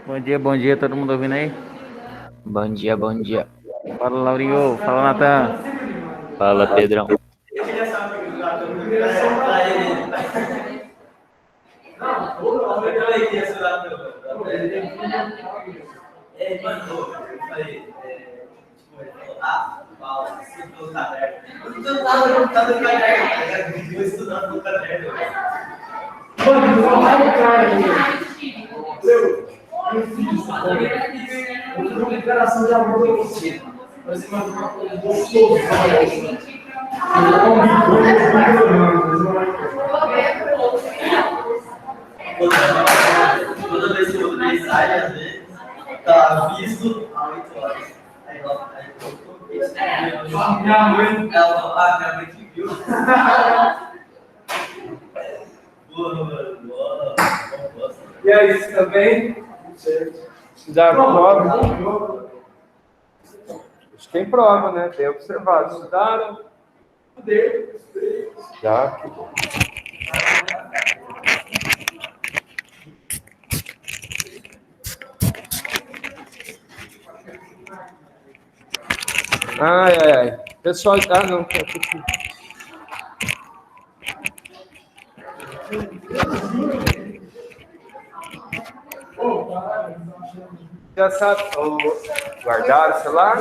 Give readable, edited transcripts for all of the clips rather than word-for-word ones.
Bom dia, todo mundo ouvindo aí? Bom dia, bom dia. Fala, Laurinho. Fala, Natan. Fala, Pedrão. Toda vez que eu mandei mensagem, às vezes, tá visto há 8 horas. Aí minha mãe, ela falou, minha mãe te viu. Boa. E aí, você tá bem? Estudaram prova? Tem prova, né? Tem observado. Estudaram? Já, que bom. Ai. Pessoal, não. Já sabe, guardaram o celular?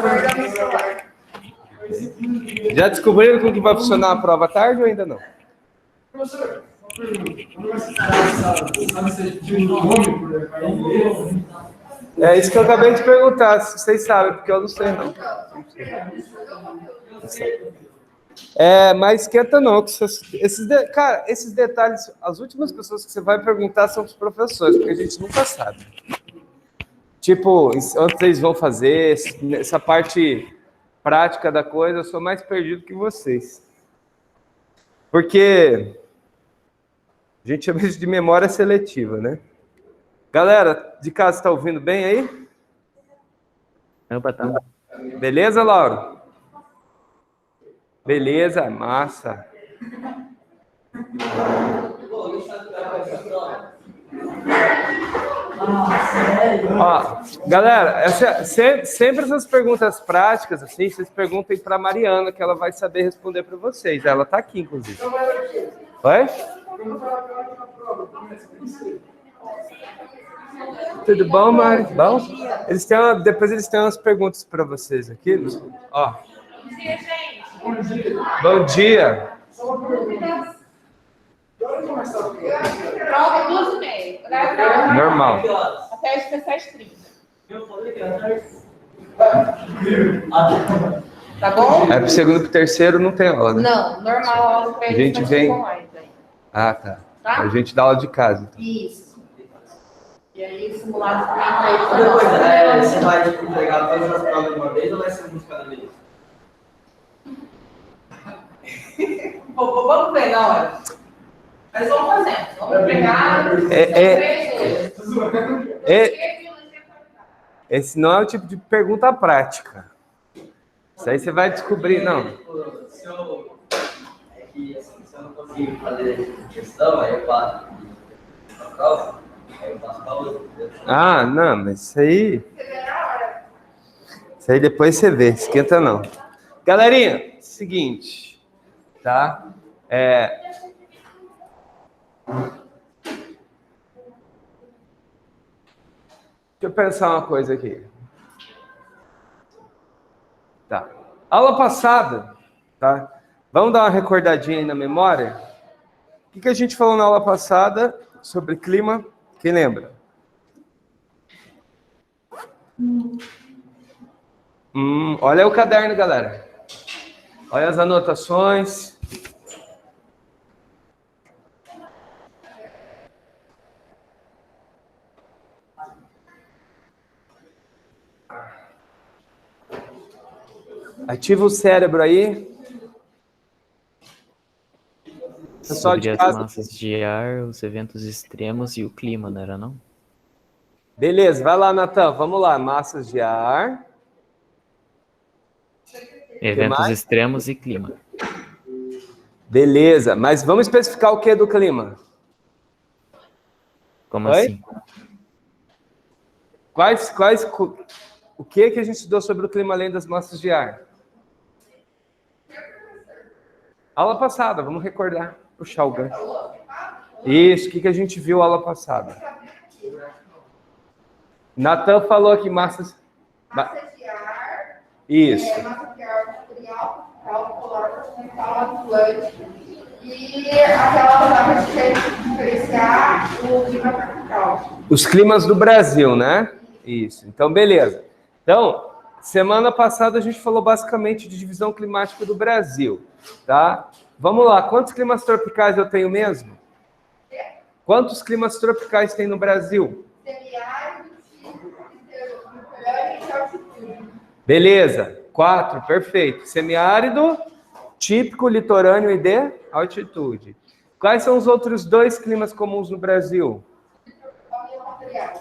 Já descobriram como que vai funcionar a prova à tarde ou ainda não? Professor, é isso que eu acabei de perguntar, se vocês sabem, porque eu não sei não. Mas esquenta não, que esses detalhes, as últimas pessoas que você vai perguntar são os professores, porque a gente nunca sabe. Tipo, onde vocês vão fazer, essa parte prática da coisa, eu sou mais perdido que vocês. Porque a gente chama isso de memória seletiva, né? Galera, de casa, está ouvindo bem aí? Opa, tá. Beleza, Lauro? Beleza, massa. Ó, galera, sempre essas perguntas práticas, assim, vocês perguntem para Mariana, que ela vai saber responder para vocês. Ela está aqui, inclusive. Oi? Tudo bom, Mari? Bom? Depois eles têm umas perguntas para vocês aqui. Ó. Bom dia, gente. Bom dia. Prova 2h30. Normal. Até as 17h30. Tá bom? Pro segundo e pro terceiro não tem aula, né? Não, normal a aula pra A gente vem. online. Ah, tá. A gente dá aula de casa. Então. Isso. E aí, simulado também pra eles. Você vai entregar todas as provas de uma vez ou vai ser um de cada vez? Vamos ver na hora. Mas vamos fazendo. Vamos pegar. Esse não é o tipo de pergunta prática. Isso aí você vai descobrir, não. Se eu não conseguir fazer questão, aí eu faço a prova, aí eu faço a outra. Ah, não, mas isso aí depois você vê, esquenta não. Galerinha, seguinte, tá? Deixa eu pensar uma coisa aqui. Tá. Aula passada, tá? Vamos dar uma recordadinha aí na memória? O que a gente falou na aula passada sobre clima? Quem lembra? Olha o caderno, galera. Olha as anotações. Ativa o cérebro aí. Pessoal Sobre de as casa. massas de ar, os eventos extremos e o clima, não era não? Beleza, vai lá, Natan. Vamos lá. Massas de ar. Eventos extremos e clima. Beleza, mas vamos especificar o que do clima? Como Oi? assim? O que a gente estudou sobre o clima além das massas de ar? Aula passada, vamos recordar, puxar o gancho. Isso, o que a gente viu aula passada? Natan falou aqui massas... Massa de ar. Isso. Massa de ar material, polar, continental, atlântico. E aquela palavra de diferenciar o clima tropical. Os climas do Brasil, né? Isso. Então, beleza. Então, semana passada a gente falou basicamente de divisão climática do Brasil, tá? Vamos lá. Quantos climas tropicais eu tenho mesmo? Quantos climas tropicais tem no Brasil? Semiárido, litorâneo e altitude. Beleza. 4, perfeito. Semiárido, típico, litorâneo e de altitude. Quais são os outros 2 climas comuns no Brasil?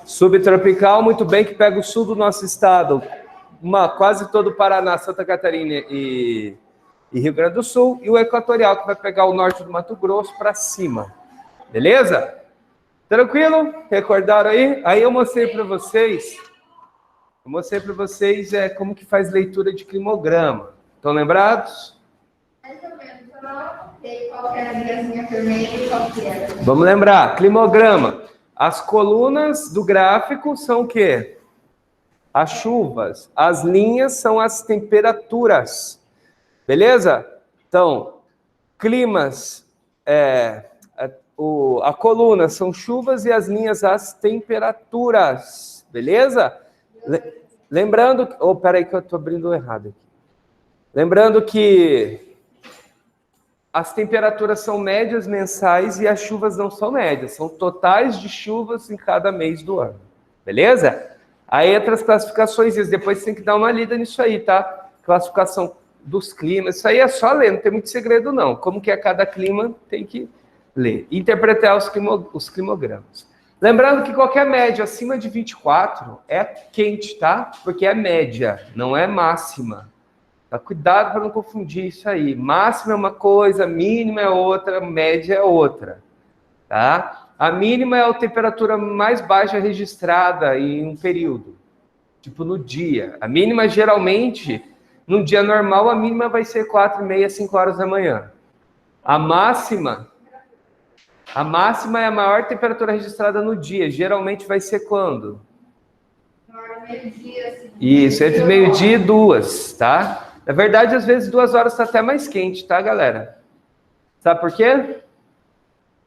Subtropical, muito bem, que pega o sul do nosso estado, quase todo o Paraná, Santa Catarina e Rio Grande do Sul, e o equatorial, que vai pegar o norte do Mato Grosso para cima. Beleza? Tranquilo? Recordaram aí? Aí eu mostrei para vocês, como que faz leitura de climograma. Estão lembrados? Mais ou menos, eu não sei qual era a linhazinha vermelha e qual que era. Vamos lembrar, climograma. As colunas do gráfico são o quê? As chuvas. As linhas são as temperaturas. Beleza? Então, climas, a coluna são chuvas e as linhas as temperaturas. Beleza? Lembrando... peraí que eu estou abrindo errado aqui. Lembrando que as temperaturas são médias mensais e as chuvas não são médias, são totais de chuvas em cada mês do ano. Beleza? Aí entra as classificações, depois você tem que dar uma lida nisso aí, tá? Classificação dos climas, isso aí é só ler, não tem muito segredo não. Como que é cada clima, tem que ler. Interpretar os climogramas. Lembrando que qualquer média acima de 24 é quente, tá? Porque é média, não é máxima. Tá? Cuidado para não confundir isso aí. Máxima é uma coisa, mínima é outra, média é outra. Tá? A mínima é a temperatura mais baixa registrada em um período. Tipo no dia. A mínima, geralmente, num dia normal, a mínima vai ser 4h30, 5 horas da manhã. A máxima é a maior temperatura registrada no dia. Geralmente vai ser quando? Isso, entre meio-dia e 2, tá? Na verdade, às vezes 2 horas está até mais quente, tá, galera? Sabe por quê?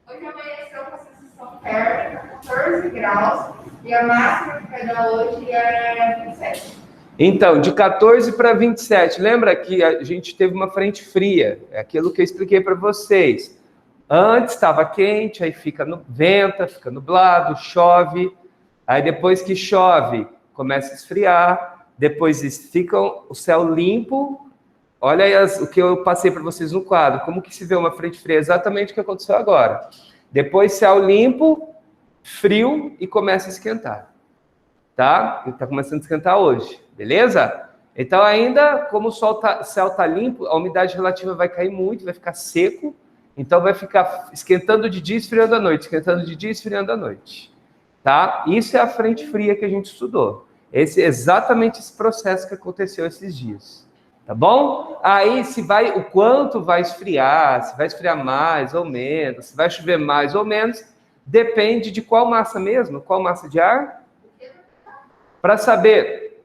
Hoje amanheceu com a sensação térmica, 14 graus, e a máxima que vai dar hoje é 27. Então, de 14 para 27. Lembra que a gente teve uma frente fria? É aquilo que eu expliquei para vocês. Antes estava quente, aí venta, fica nublado, chove. Aí depois que chove, começa a esfriar. Depois fica o céu limpo. Olha aí o que eu passei para vocês no quadro. Como que se vê uma frente fria? Exatamente o que aconteceu agora. Depois céu limpo, frio e começa a esquentar. Tá? Está começando a esquentar hoje. Beleza? Então ainda, como o céu está limpo, a umidade relativa vai cair muito, vai ficar seco. Então vai ficar esquentando de dia e esfriando à noite. Esquentando de dia e esfriando à noite. Tá? Isso é a frente fria que a gente estudou. Exatamente esse processo que aconteceu esses dias. Tá bom? Aí, o quanto vai esfriar, se vai esfriar mais ou menos, se vai chover mais ou menos, depende de qual massa mesmo, qual massa de ar. Para saber,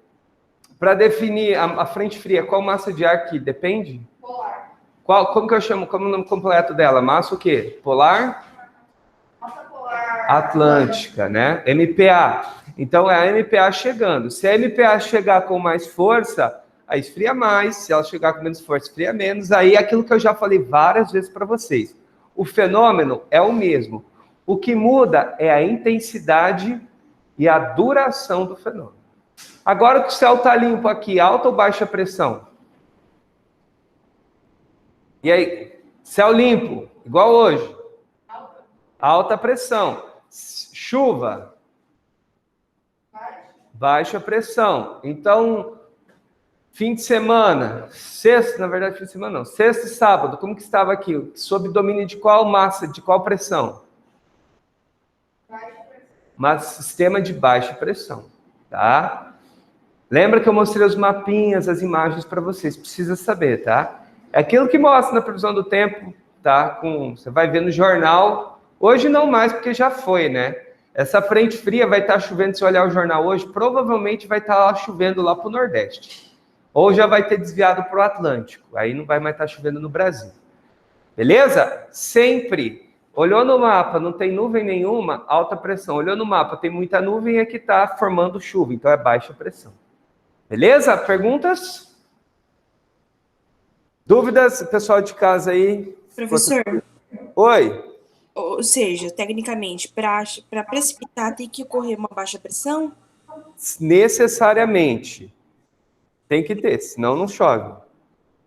para definir a frente fria, qual massa de ar que depende? Polar. Como que eu chamo, como o nome completo dela? Massa o quê? Polar? Massa polar. Atlântica, né? MPA. Então, é a MPA chegando. Se a MPA chegar com mais força, aí esfria mais. Se ela chegar com menos força, esfria menos. Aí, aquilo que eu já falei várias vezes para vocês. O fenômeno é o mesmo. O que muda é a intensidade e a duração do fenômeno. Agora que o céu está limpo aqui, alta ou baixa pressão? E aí? Céu limpo, igual hoje. Alta pressão. Chuva. Baixa pressão. Então, fim de semana, sexta, na verdade, fim de semana não, sexta e sábado, como que estava aqui? Sob domínio de qual massa, de qual pressão? Mas sistema de baixa pressão. tá? Lembra que eu mostrei os mapinhas, as imagens para vocês, precisa saber, tá? É aquilo que mostra na previsão do tempo, tá? Você vai ver no jornal, hoje não mais, porque já foi, né? Essa frente fria vai estar chovendo, se olhar o jornal hoje, provavelmente vai estar lá chovendo lá para o Nordeste. Ou já vai ter desviado para o Atlântico, aí não vai mais estar chovendo no Brasil. Beleza? Sempre. Olhou no mapa, não tem nuvem nenhuma, alta pressão. Olhou no mapa, tem muita nuvem, aqui está formando chuva, então é baixa pressão. Beleza? Perguntas? Dúvidas, pessoal de casa aí? Professor, Oi. ou seja, tecnicamente, para precipitar tem que ocorrer uma baixa pressão? Necessariamente. Tem que ter, senão não chove.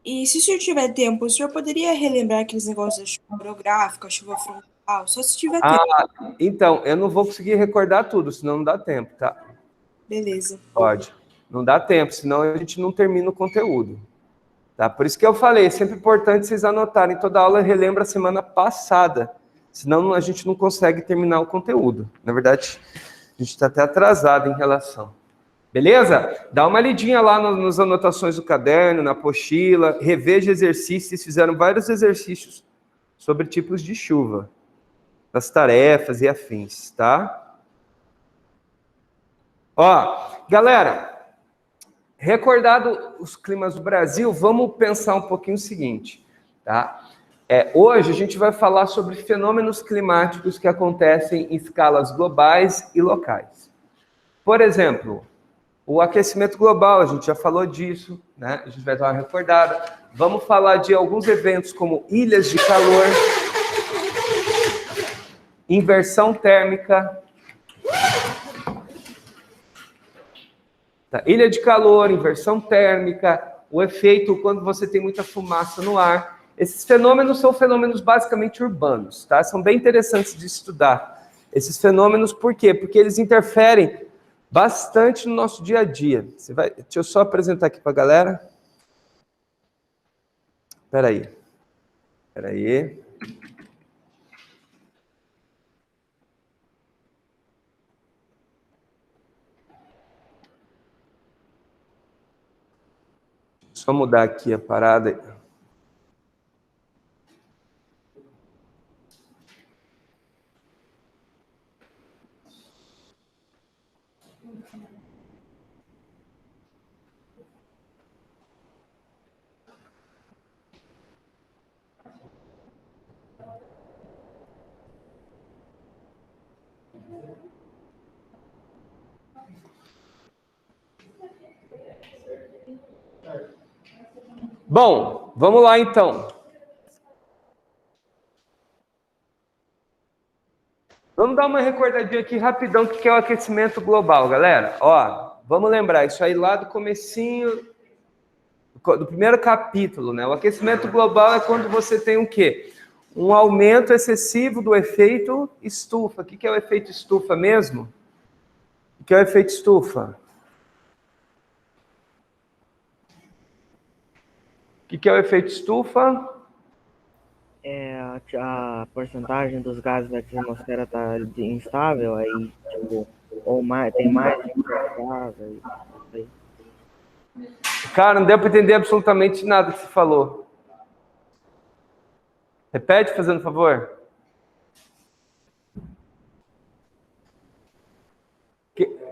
E se o senhor tiver tempo, o senhor poderia relembrar aqueles negócios da chuva orográfica, chuva frontal, só se tiver tempo. Então, eu não vou conseguir recordar tudo, senão não dá tempo, tá? Beleza. Pode. Não dá tempo, senão a gente não termina o conteúdo. Tá? Por isso que eu falei, é sempre importante vocês anotarem. Toda aula relembra a semana passada, senão a gente não consegue terminar o conteúdo. Na verdade, a gente está até atrasado em relação. Beleza? Dá uma lidinha lá nas anotações do caderno, na apostila, reveja exercícios, fizeram vários exercícios sobre tipos de chuva, das tarefas e afins, tá? Ó, galera, recordado os climas do Brasil, vamos pensar um pouquinho o seguinte, tá? Hoje a gente vai falar sobre fenômenos climáticos que acontecem em escalas globais e locais. Por exemplo, o aquecimento global, a gente já falou disso, né? A gente vai dar uma recordada. Vamos falar de alguns eventos como ilhas de calor, inversão térmica, tá? Ilha de calor, inversão térmica, o efeito quando você tem muita fumaça no ar. Esses fenômenos são fenômenos basicamente urbanos, tá? São bem interessantes de estudar. Esses fenômenos, por quê? Porque eles interferem bastante no nosso dia a dia. Deixa eu só apresentar aqui para a galera. Espera aí. Só mudar aqui a parada. Bom, vamos lá então. Vamos dar uma recordadinha aqui rapidão do que é o aquecimento global, galera. Ó, vamos lembrar isso aí lá do comecinho do primeiro capítulo, né? O aquecimento global é quando você tem o quê? Um aumento excessivo do efeito estufa. O que é o efeito estufa mesmo? O que é o efeito estufa? O que é o efeito estufa? A porcentagem dos gases da atmosfera está instável, aí, tipo, ou mais, tem mais gases. Aí. Cara, não deu para entender absolutamente nada que você falou. Repete, fazendo favor.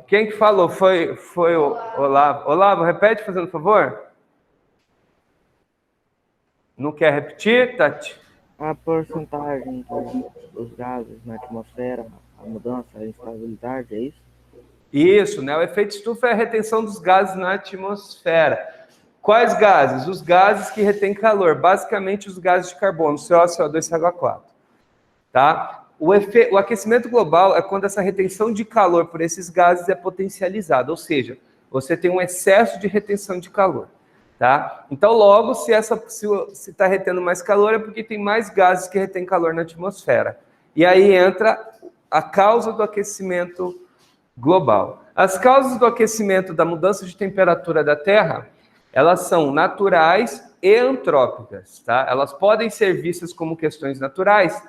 Quem que falou? Foi o Olavo. Olavo, repete, fazendo favor. Não quer repetir, Tati? A porcentagem dos gases na atmosfera, a mudança, a instabilidade, é isso? Isso, né? O efeito estufa é a retenção dos gases na atmosfera. Quais gases? Os gases que retêm calor, basicamente os gases de carbono, CO, CO2 e CH4. Tá? O aquecimento global é quando essa retenção de calor por esses gases é potencializada, ou seja, você tem um excesso de retenção de calor. Tá? Então, logo, se está retendo mais calor, é porque tem mais gases que retêm calor na atmosfera. E aí entra a causa do aquecimento global. As causas do aquecimento, da mudança de temperatura da Terra, elas são naturais e antrópicas. Tá? Elas podem ser vistas como questões naturais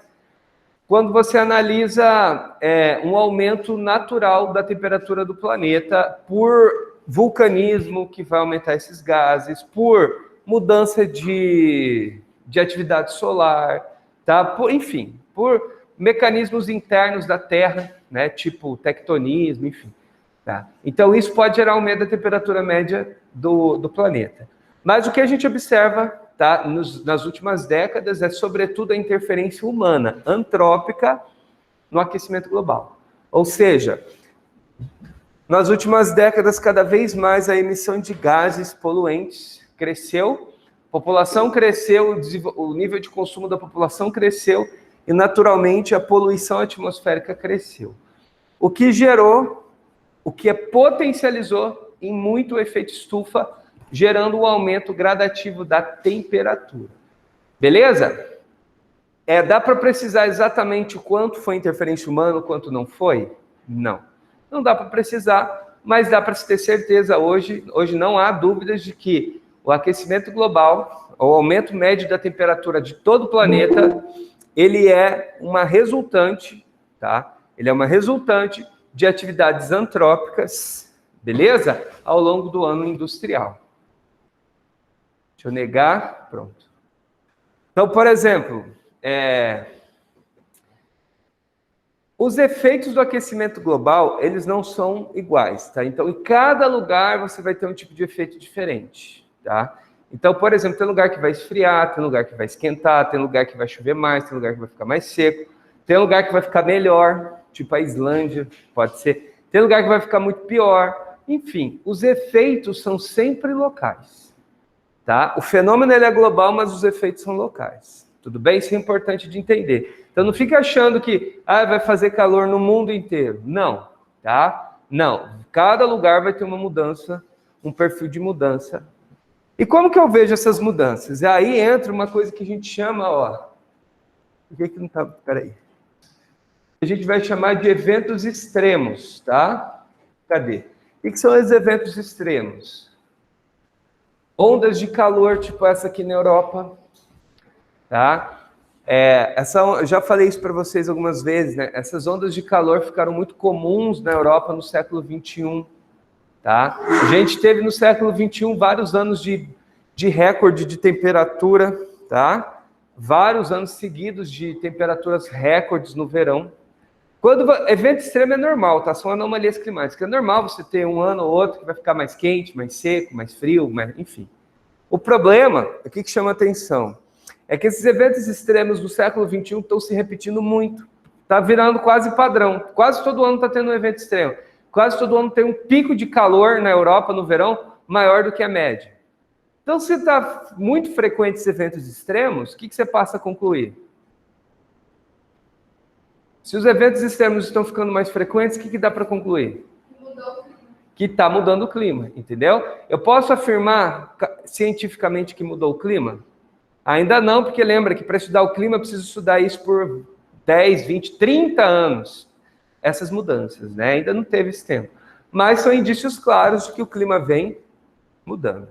quando você analisa um aumento natural da temperatura do planeta por vulcanismo, que vai aumentar esses gases, por mudança de atividade solar, tá? Enfim, por mecanismos internos da Terra, né? Tipo tectonismo, enfim. Tá? Então, isso pode gerar aumento da temperatura média do planeta. Mas o que a gente observa, tá, nas últimas décadas é, sobretudo, a interferência humana, antrópica, no aquecimento global. Ou seja, nas últimas décadas, cada vez mais a emissão de gases poluentes cresceu, a população cresceu, o nível de consumo da população cresceu e, naturalmente, a poluição atmosférica cresceu. O que potencializou em muito o efeito estufa, gerando um aumento gradativo da temperatura. Beleza? Dá para precisar exatamente o quanto foi interferência humana, o quanto não foi? Não. Não dá para precisar, mas dá para se ter certeza hoje não há dúvidas de que o aquecimento global, o aumento médio da temperatura de todo o planeta, ele é uma resultante, tá? Ele é uma resultante de atividades antrópicas, beleza? Ao longo do ano industrial. Deixa eu negar, pronto. Então, por exemplo, os efeitos do aquecimento global, eles não são iguais, tá? Então, em cada lugar você vai ter um tipo de efeito diferente, tá? Então, por exemplo, tem lugar que vai esfriar, tem lugar que vai esquentar, tem lugar que vai chover mais, tem lugar que vai ficar mais seco, tem lugar que vai ficar melhor, tipo a Islândia, pode ser. Tem lugar que vai ficar muito pior. Enfim, os efeitos são sempre locais. Tá? O fenômeno ele é global, mas os efeitos são locais. Tudo bem? Isso é importante de entender. Então não fique achando que vai fazer calor no mundo inteiro. Não, tá? Não. Cada lugar vai ter uma mudança, um perfil de mudança. E como que eu vejo essas mudanças? E aí entra uma coisa que a gente chama, por que não tá? Peraí. A gente vai chamar de eventos extremos, tá? Cadê? O que são os eventos extremos? Ondas de calor, tipo essa aqui na Europa, tá? Eu já falei isso para vocês algumas vezes, né? Essas ondas de calor ficaram muito comuns na Europa no século XXI, tá? A gente teve no século XXI vários anos de recorde de temperatura, tá? Vários anos seguidos de temperaturas recordes no verão. Evento extremo é normal, tá? São anomalias climáticas. É normal você ter um ano ou outro que vai ficar mais quente, mais seco, mais frio, enfim. O problema, o que chama atenção, é que esses eventos extremos do século XXI estão se repetindo muito. Está virando quase padrão. Quase todo ano está tendo um evento extremo. Quase todo ano tem um pico de calor na Europa no verão maior do que a média. Então, se está muito frequente esses eventos extremos, o que você passa a concluir? Se os eventos extremos estão ficando mais frequentes, o que dá para concluir? Que está mudando o clima, entendeu? Eu posso afirmar cientificamente que mudou o clima? Ainda não, porque lembra que para estudar o clima eu preciso estudar isso por 10, 20, 30 anos. Essas mudanças, né? Ainda não teve esse tempo. Mas são indícios claros de que o clima vem mudando.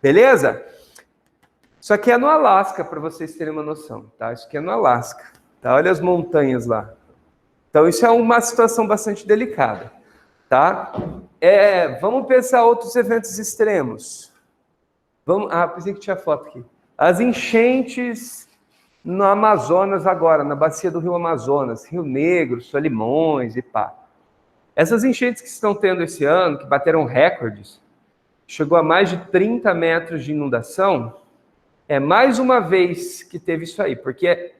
Beleza? Isso aqui é no Alasca, para vocês terem uma noção, tá? Isso aqui é no Alasca, tá? Olha as montanhas lá. Então, isso é uma situação bastante delicada, tá? Vamos pensar outros eventos extremos. Pensei que tinha foto aqui. As enchentes no Amazonas agora, na bacia do Rio Amazonas, Rio Negro, Solimões e pá. Essas enchentes que estão tendo esse ano, que bateram recordes, chegou a mais de 30 metros de inundação, mais uma vez que teve isso aí, porque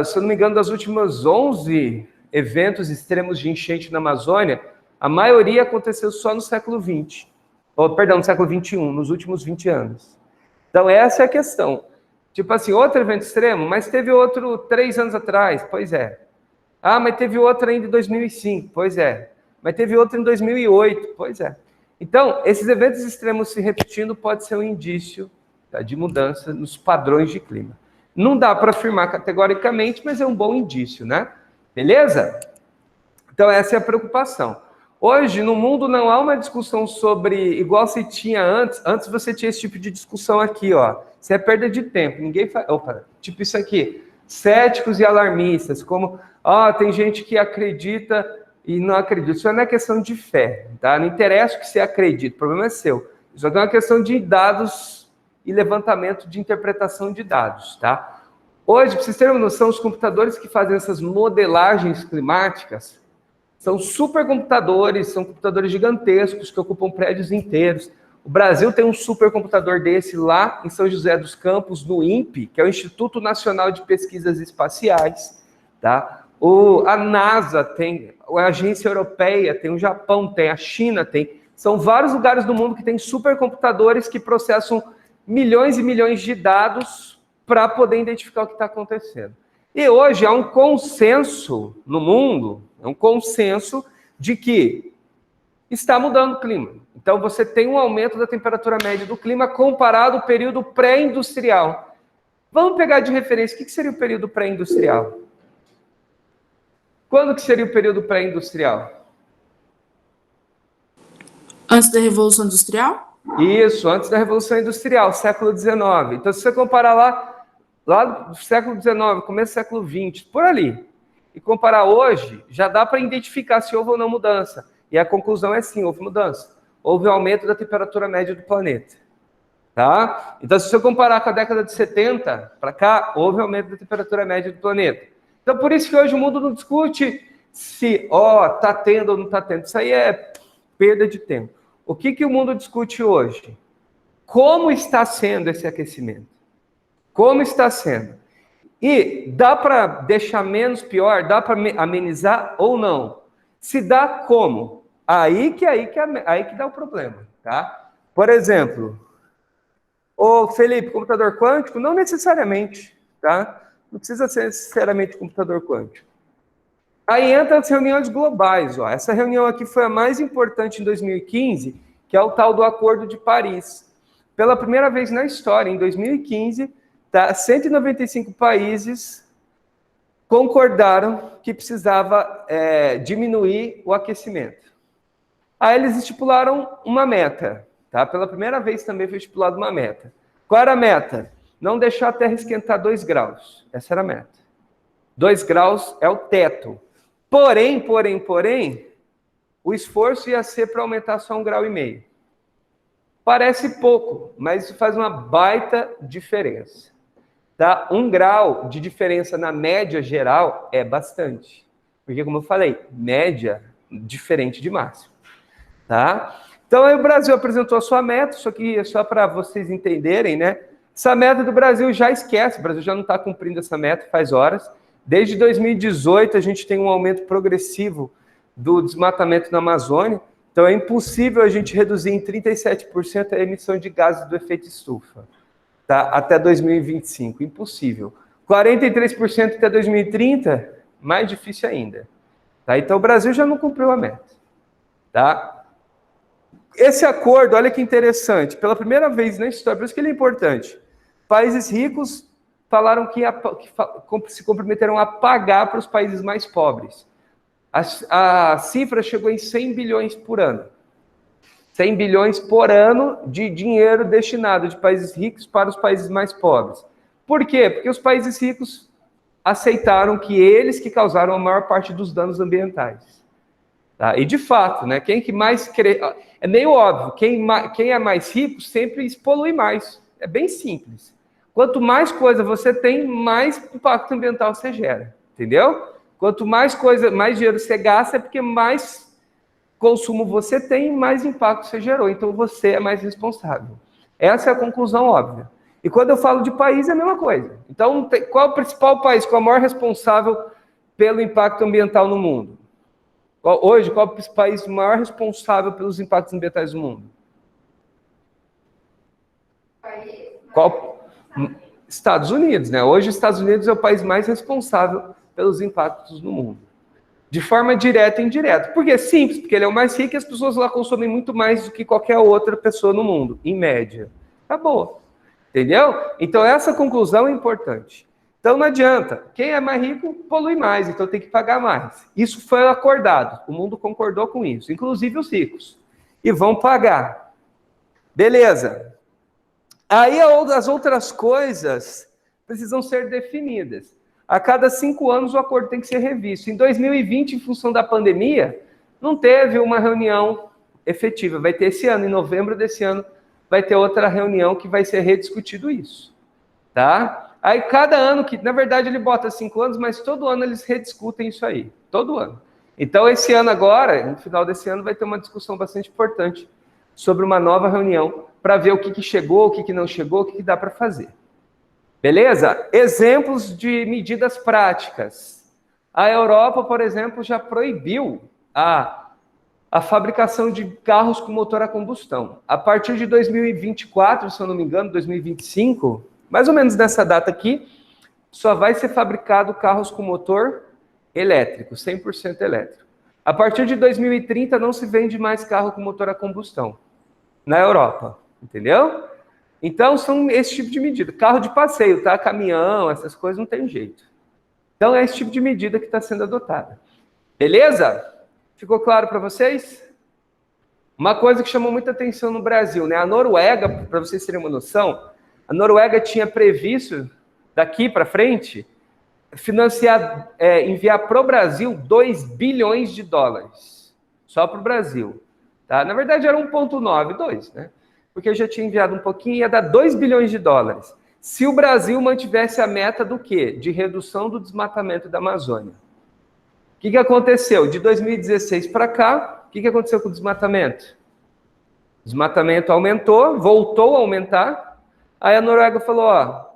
se eu não me engano, das últimas 11 eventos extremos de enchente na Amazônia, a maioria aconteceu só no século XX. No século XXI, nos últimos 20 anos. Então, essa é a questão. Tipo assim, outro evento extremo, mas teve outro 3 anos atrás, pois é. Mas teve outro ainda em 2005, pois é. Mas teve outro em 2008, pois é. Então, esses eventos extremos se repetindo pode ser um indício, tá, de mudança nos padrões de clima. Não dá para afirmar categoricamente, mas é um bom indício, né? Beleza? Então, essa é a preocupação. Hoje, no mundo, não há uma discussão sobre, igual se tinha antes. Antes você tinha esse tipo de discussão aqui, ó. Isso é perda de tempo. Ninguém faz. Opa, tipo isso aqui. céticos e alarmistas, como, tem gente que acredita e não acredita. Isso não é questão de fé, tá? Não interessa o que você acredita, o problema é seu. Isso aqui é uma questão de dados e levantamento de interpretação de dados, tá? Hoje, para vocês terem uma noção, os computadores que fazem essas modelagens climáticas são supercomputadores, são computadores gigantescos que ocupam prédios inteiros. O Brasil tem um supercomputador desse lá em São José dos Campos, no INPE, que é o Instituto Nacional de Pesquisas Espaciais, tá? A NASA tem, a Agência Europeia tem, o Japão tem, a China tem. São vários lugares do mundo que tem supercomputadores que processam milhões e milhões de dados para poder identificar o que está acontecendo. E hoje há um consenso no mundo, de que está mudando o clima. Então você tem um aumento da temperatura média do clima comparado ao período pré-industrial. Vamos pegar de referência, o que seria o período pré-industrial? Quando que seria o período pré-industrial? Antes da Revolução Industrial? Isso, antes da Revolução Industrial, século XIX. Então, se você comparar lá do século XIX, começo do século XX, por ali, e comparar hoje, já dá para identificar se houve ou não mudança. E a conclusão é sim, houve mudança. Houve um aumento da temperatura média do planeta. Tá? Então, se você comparar com a década de 70 para cá, houve um aumento da temperatura média do planeta. Então, por isso que hoje o mundo não discute se, está tendo ou não está tendo. Isso aí é perda de tempo. O que o mundo discute hoje? Como está sendo esse aquecimento? Como está sendo? E dá para deixar menos pior? Dá para amenizar ou não? Se dá, como? Aí que dá o problema, tá? Por exemplo, Felipe, computador quântico? Não necessariamente, tá? Não precisa ser necessariamente computador quântico. Aí entra as reuniões globais. Essa reunião aqui foi a mais importante em 2015, que é o tal do Acordo de Paris. Pela primeira vez na história, em 2015, 195 países concordaram que precisava diminuir o aquecimento. Aí eles estipularam uma meta. Tá? Pela primeira vez também foi estipulada uma meta. Qual era a meta? Não deixar a Terra esquentar 2 graus. Essa era a meta. 2 graus é o teto. Porém, o esforço ia ser para aumentar só 1,5 graus. Parece pouco, mas isso faz uma baita diferença. Tá? 1 grau de diferença na média geral é bastante. Porque, como eu falei, média diferente de máximo. Tá? Então, aí o Brasil apresentou a sua meta, isso aqui é só para vocês entenderem, né? Essa meta do Brasil já esquece, o Brasil já não está cumprindo essa meta faz horas. Desde 2018, a gente tem um aumento progressivo do desmatamento na Amazônia, então é impossível a gente reduzir em 37% a emissão de gases do efeito estufa, tá? Até 2025, impossível. 43% até 2030, mais difícil ainda. Tá? Então o Brasil já não cumpriu a meta. Tá? Esse acordo, olha que interessante, pela primeira vez na história, por isso que ele é importante, países ricos falaram que se comprometeram a pagar para os países mais pobres. A cifra chegou em 100 bilhões por ano. 100 bilhões por ano de dinheiro destinado de países ricos para os países mais pobres. Por quê? Porque os países ricos aceitaram que eles que causaram a maior parte dos danos ambientais. Tá? E de fato, né, quem que mais é meio óbvio, quem é mais rico sempre polui mais. É bem simples. Quanto mais coisa você tem, mais impacto ambiental você gera. Entendeu? Quanto mais dinheiro você gasta, é porque mais consumo você tem, mais impacto você gerou. Então você é mais responsável. Essa é a conclusão óbvia. E quando eu falo de país, é a mesma coisa. Então, qual é o principal país, qual é o maior responsável pelo impacto ambiental no mundo? Hoje, qual é o país maior responsável pelos impactos ambientais do mundo? Estados Unidos, né? Hoje, os Estados Unidos é o país mais responsável pelos impactos no mundo. De forma direta e indireta. Por quê? Simples, porque ele é o mais rico e as pessoas lá consomem muito mais do que qualquer outra pessoa no mundo, em média. Acabou. Entendeu? Então, essa conclusão é importante. Então, não adianta. Quem é mais rico, polui mais, então tem que pagar mais. Isso foi acordado. O mundo concordou com isso, inclusive os ricos. E vão pagar. Beleza. Aí, as outras coisas precisam ser definidas. A cada 5 anos o acordo tem que ser revisto. Em 2020, em função da pandemia, não teve uma reunião efetiva. Vai ter esse ano, em novembro desse ano, vai ter outra reunião que vai ser rediscutido isso, tá? Aí cada ano, que na verdade ele bota 5 anos, mas todo ano eles rediscutem isso aí, todo ano. Então esse ano agora, no final desse ano, vai ter uma discussão bastante importante sobre uma nova reunião para ver o que chegou, o que não chegou, o que dá para fazer. Beleza? Exemplos de medidas práticas. A Europa, por exemplo, já proibiu a fabricação de carros com motor a combustão. A partir de 2024, se eu não me engano, 2025, mais ou menos nessa data aqui, só vai ser fabricado carros com motor elétrico, 100% elétrico. A partir de 2030, não se vende mais carro com motor a combustão na Europa, entendeu? Então, são esse tipo de medida. Carro de passeio, tá? Caminhão, essas coisas não tem jeito. Então, é esse tipo de medida que está sendo adotada. Beleza? Ficou claro para vocês? Uma coisa que chamou muita atenção no Brasil, né? A Noruega, para vocês terem uma noção, a Noruega tinha previsto, daqui para frente, financiar, enviar para o Brasil 2 bilhões de dólares. Só para o Brasil. Tá? Na verdade, era 1,9, 2, né? Porque eu já tinha enviado um pouquinho, ia dar 2 bilhões de dólares. Se o Brasil mantivesse a meta do quê? De redução do desmatamento da Amazônia. O que aconteceu? De 2016 para cá, o que aconteceu com o desmatamento? O desmatamento aumentou, voltou a aumentar. Aí a Noruega falou, ó,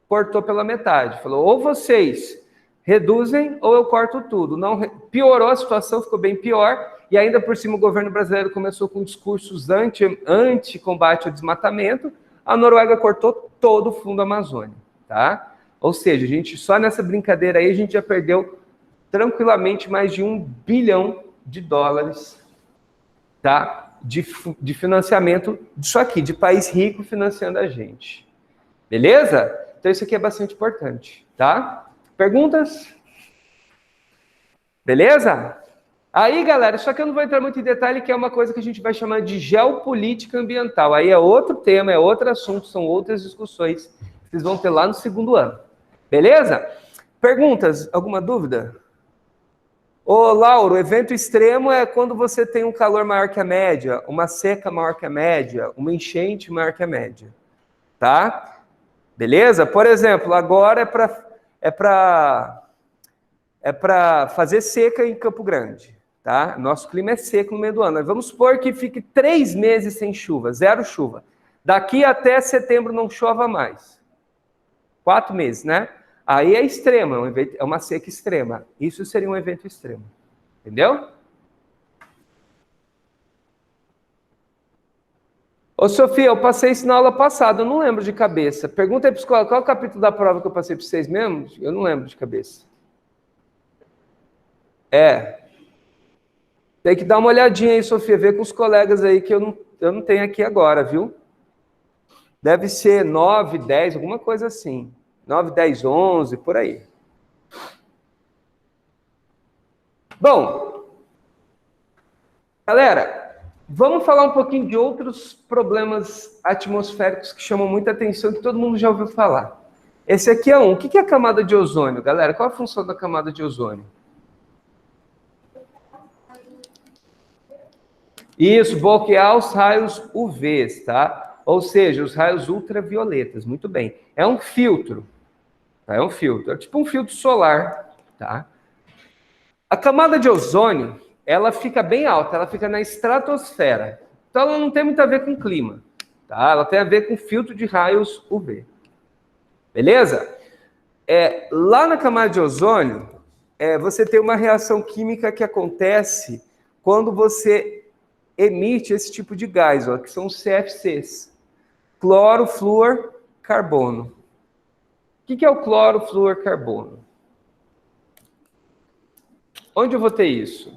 cortou pela metade. Falou, ou vocês reduzem ou eu corto tudo. Não, piorou a situação, ficou bem pior. E ainda por cima o governo brasileiro começou com discursos anti-combate ao desmatamento. A Noruega cortou todo o fundo Amazônia, tá? Ou seja, a gente só nessa brincadeira aí a gente já perdeu tranquilamente mais de 1 bilhão de dólares, tá? De financiamento disso aqui, de país rico financiando a gente. Beleza? Então isso aqui é bastante importante, tá? Perguntas? Beleza? Aí, galera, só que eu não vou entrar muito em detalhe, que é uma coisa que a gente vai chamar de geopolítica ambiental. Aí é outro tema, é outro assunto, são outras discussões que vocês vão ter lá no 2º ano. Beleza? Perguntas? Alguma dúvida? Ô, Lauro, evento extremo é quando você tem um calor maior que a média, uma seca maior que a média, uma enchente maior que a média. Tá? Beleza? Por exemplo, agora é para fazer seca em Campo Grande. Tá? Nosso clima é seco no meio do ano. Vamos supor que fique 3 meses sem chuva, 0 chuva. Daqui até setembro não chova mais. 4 meses, né? Aí é extremo, é uma seca extrema. Isso seria um evento extremo. Entendeu? Ô, Sofia, eu passei isso na aula passada, eu não lembro de cabeça. Pergunta aí para escola, qual é o capítulo da prova que eu passei para vocês mesmo? Eu não lembro de cabeça. Tem que dar uma olhadinha aí, Sofia, ver com os colegas aí que eu não tenho aqui agora, viu? Deve ser 9, 10, alguma coisa assim. 9, 10, 11, por aí. Bom, galera, vamos falar um pouquinho de outros problemas atmosféricos que chamam muita atenção, que todo mundo já ouviu falar. Esse aqui é um. O que é a camada de ozônio, galera? Qual a função da camada de ozônio? Isso, bloquear os raios UVs, tá? Ou seja, os raios ultravioletas, muito bem. É um filtro, tá? É um filtro, é tipo um filtro solar, tá? A camada de ozônio, ela fica bem alta, ela fica na estratosfera. Então, ela não tem muito a ver com clima, tá? Ela tem a ver com filtro de raios UV. Beleza? Lá na camada de ozônio, você tem uma reação química que acontece quando você emite esse tipo de gás, ó, que são os CFCs. Cloro, flúor, carbono. O que é o cloro, flúor, carbono? Onde eu vou ter isso?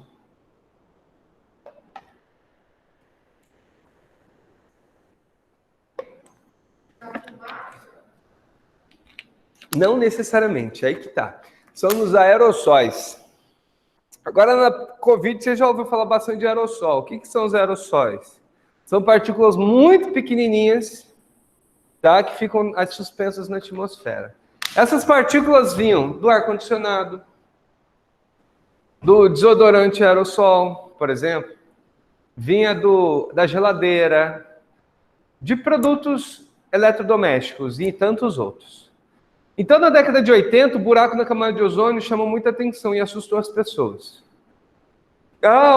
Não necessariamente, aí que tá. São nos aerossóis. Agora, na Covid, você já ouviu falar bastante de aerossol. O que são os aerossóis? São partículas muito pequenininhas, tá, que ficam suspensas na atmosfera. Essas partículas vinham do ar-condicionado, do desodorante aerossol, por exemplo, vinha da geladeira, de produtos eletrodomésticos e tantos outros. Então, na década de 80, o buraco na camada de ozônio chamou muita atenção e assustou as pessoas.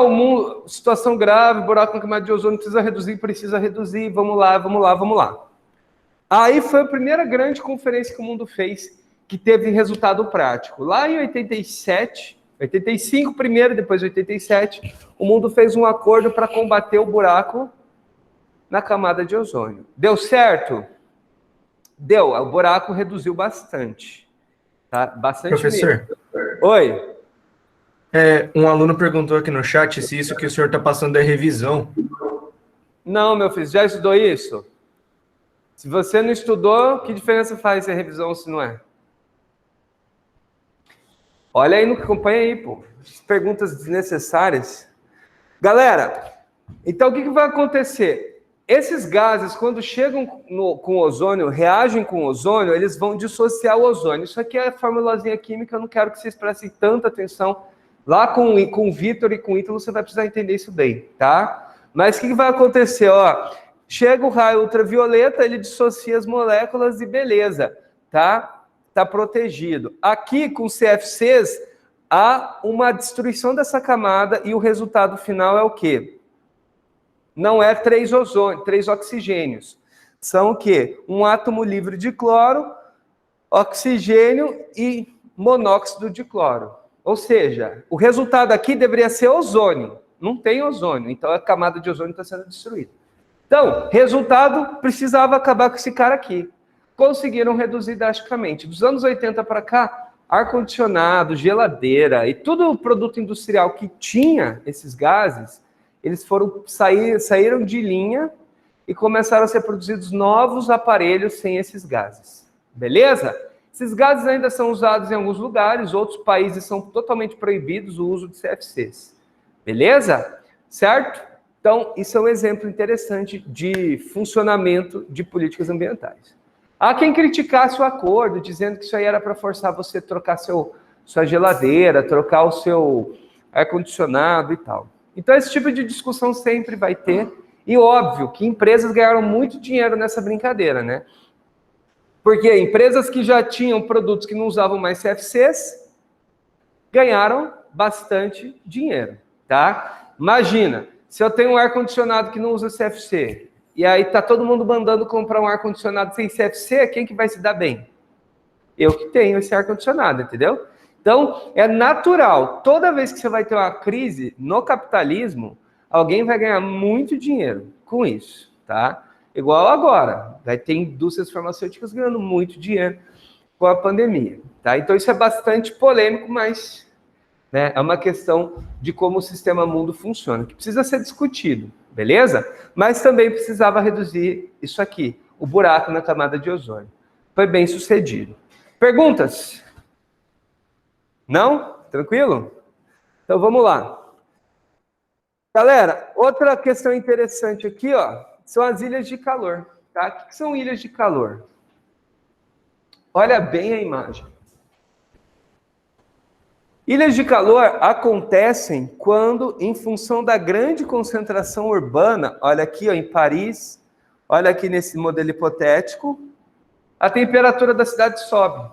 O mundo, situação grave, buraco na camada de ozônio precisa reduzir, vamos lá. Aí foi a primeira grande conferência que o mundo fez, que teve resultado prático. Lá em 85 primeiro, depois 87, o mundo fez um acordo para combater o buraco na camada de ozônio. Deu certo? Deu, o buraco reduziu bastante. Tá? Bastante Professor? mesmo. Oi? Um aluno perguntou aqui no chat se isso que o senhor está passando é revisão. Não, meu filho, já estudou isso? Se você não estudou, que diferença faz se é revisão ou se não é? Olha aí, acompanha aí, pô. Perguntas desnecessárias. Galera, então o que vai acontecer? Esses gases, quando chegam com o ozônio, reagem com o ozônio, eles vão dissociar o ozônio. Isso aqui é a formulazinha química, eu não quero que vocês prestem tanta atenção. Lá com o Vitor e com o Ítalo, você vai precisar entender isso bem, tá? Mas o que vai acontecer? Ó, chega o raio ultravioleta, ele dissocia as moléculas e beleza, tá? Tá protegido. Aqui, com CFCs, há uma destruição dessa camada e o resultado final é o quê? Não é 3 oxigênios. São o quê? Um átomo livre de cloro, oxigênio e monóxido de cloro. Ou seja, o resultado aqui deveria ser ozônio. Não tem ozônio, então a camada de ozônio está sendo destruída. Então, resultado, precisava acabar com esse cara aqui. Conseguiram reduzir drasticamente. Dos anos 80 para cá, ar-condicionado, geladeira e todo o produto industrial que tinha esses gases, eles saíram de linha e começaram a ser produzidos novos aparelhos sem esses gases. Beleza? Esses gases ainda são usados em alguns lugares, outros países são totalmente proibidos o uso de CFCs. Beleza? Certo? Então, isso é um exemplo interessante de funcionamento de políticas ambientais. Há quem criticasse o acordo, dizendo que isso aí era para forçar você a trocar sua geladeira, trocar o seu ar-condicionado e tal. Então, esse tipo de discussão sempre vai ter. E óbvio que empresas ganharam muito dinheiro nessa brincadeira, né? Porque empresas que já tinham produtos que não usavam mais CFCs ganharam bastante dinheiro, tá? Imagina, se eu tenho um ar-condicionado que não usa CFC, e aí tá todo mundo mandando comprar um ar-condicionado sem CFC, quem que vai se dar bem? Eu que tenho esse ar-condicionado, entendeu? Então, é natural, toda vez que você vai ter uma crise no capitalismo, alguém vai ganhar muito dinheiro com isso, tá? Igual agora, vai ter indústrias farmacêuticas ganhando muito dinheiro com a pandemia, tá? Então isso é bastante polêmico, mas né, é uma questão de como o sistema mundo funciona, que precisa ser discutido, beleza? Mas também precisava reduzir isso aqui, o buraco na camada de ozônio. Foi bem sucedido. Perguntas? Não? Tranquilo? Então vamos lá. Galera, outra questão interessante aqui, ó, são as ilhas de calor, tá? O que são ilhas de calor? Olha bem a imagem. Ilhas de calor acontecem quando, em função da grande concentração urbana, olha aqui ó, em Paris, olha aqui nesse modelo hipotético, a temperatura da cidade sobe.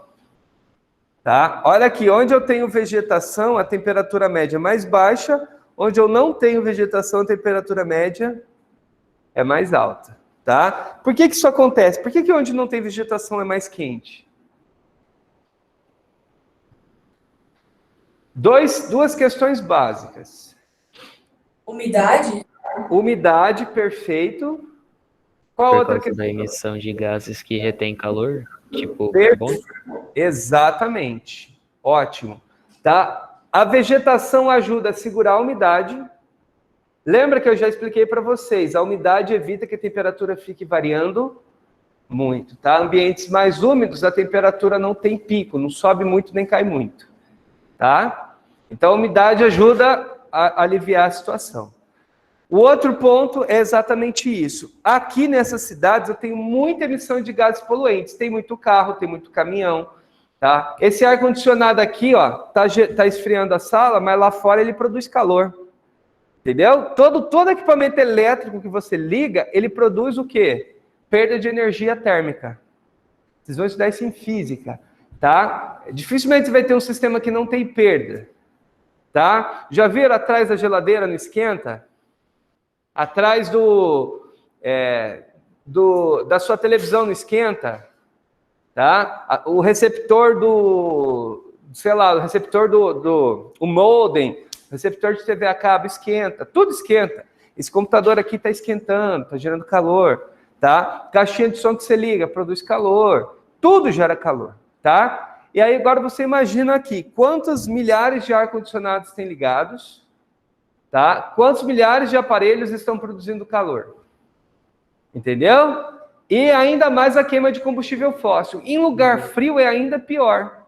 Tá? Olha aqui, onde eu tenho vegetação, a temperatura média é mais baixa, onde eu não tenho vegetação, a temperatura média é mais alta, tá? Por que isso acontece? Por que onde não tem vegetação é mais quente? Duas questões básicas. Umidade? Umidade, perfeito. Qual Por outra causa questão? da emissão de gases que retém calor, tipo Perfeito. carbono. Exatamente. Ótimo. Tá? A vegetação ajuda a segurar a umidade. Lembra que eu já expliquei para vocês, a umidade evita que a temperatura fique variando muito, tá? Ambientes mais úmidos, a temperatura não tem pico, não sobe muito nem cai muito, tá? Então, a umidade ajuda a aliviar a situação. O outro ponto é exatamente isso. Aqui nessas cidades eu tenho muita emissão de gases poluentes, tem muito carro, tem muito caminhão, Tá? Esse ar-condicionado aqui, ó, tá esfriando a sala, mas lá fora ele produz calor. Entendeu? Todo equipamento elétrico que você liga, ele produz o quê? Perda de energia térmica. Vocês vão estudar isso em física, tá? Dificilmente você vai ter um sistema que não tem perda, tá? Já viram atrás da geladeira, não esquenta? Atrás da sua televisão não esquenta, tá? O receptor o modem, o receptor de TV a cabo esquenta, tudo esquenta. Esse computador aqui está esquentando, está gerando calor, tá? Caixinha de som que você liga, produz calor, tudo gera calor, tá? E aí agora você imagina aqui, quantos milhares de ar-condicionados tem ligados, tá? Quantos milhares de aparelhos estão produzindo calor? Entendeu? E ainda mais a queima de combustível fóssil. Em lugar frio é ainda pior.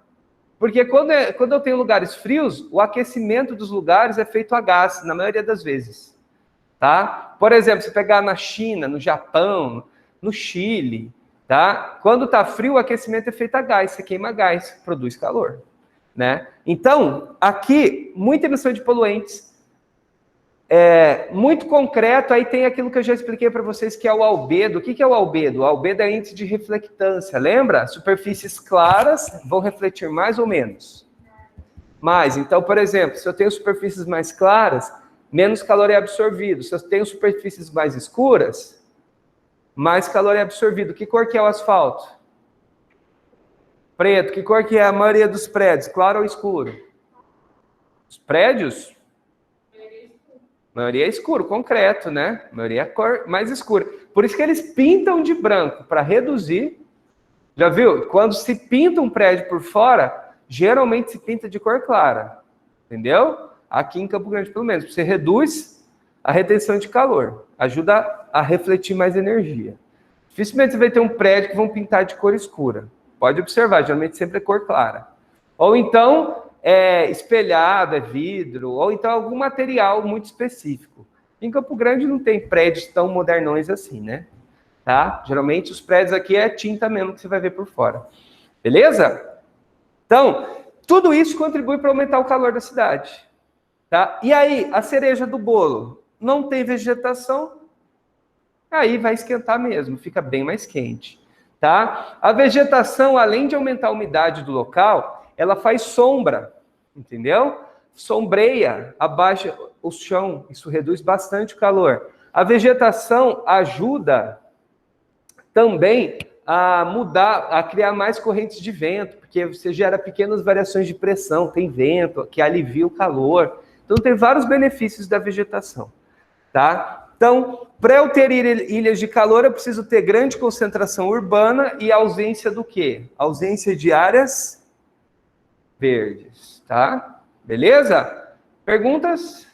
Porque quando eu tenho lugares frios, o aquecimento dos lugares é feito a gás, na maioria das vezes. Tá? Por exemplo, se pegar na China, no Japão, no Chile, tá? Quando está frio, o aquecimento é feito a gás, você queima gás, produz calor. Né? Então, aqui, muita emissão de poluentes. Muito concreto, aí tem aquilo que eu já expliquei para vocês, que é o albedo. O que é o albedo? O albedo é índice de reflectância, lembra? Superfícies claras vão refletir mais ou menos? Mais. Então, por exemplo, se eu tenho superfícies mais claras, menos calor é absorvido. Se eu tenho superfícies mais escuras, mais calor é absorvido. Que cor que é o asfalto? Preto. Que cor que é a maioria dos prédios? Claro ou escuro? Os prédios? A maioria é escuro, concreto, né? A maioria é cor mais escura. Por isso que eles pintam de branco, para reduzir. Já viu? Quando se pinta um prédio por fora, geralmente se pinta de cor clara. Entendeu? Aqui em Campo Grande, pelo menos. Você reduz a retenção de calor. Ajuda a refletir mais energia. Dificilmente você vai ter um prédio que vão pintar de cor escura. Pode observar, geralmente sempre é cor clara. Ou então espelhado, é vidro, ou então algum material muito específico. Em Campo Grande não tem prédios tão modernões assim, né? Tá? Geralmente os prédios aqui é tinta mesmo que você vai ver por fora. Beleza? Então, tudo isso contribui para aumentar o calor da cidade. Tá? E aí, a cereja do bolo? Não tem vegetação, aí vai esquentar mesmo, fica bem mais quente. Tá? A vegetação, além de aumentar a umidade do local, ela faz sombra, entendeu? Sombreia, abaixa o chão, isso reduz bastante o calor. A vegetação ajuda também a a criar mais correntes de vento, porque você gera pequenas variações de pressão, tem vento que alivia o calor. Então tem vários benefícios da vegetação, tá? Então, para eu ter ilhas de calor, eu preciso ter grande concentração urbana e ausência do quê? Ausência de áreas verdes, tá? Beleza? Perguntas?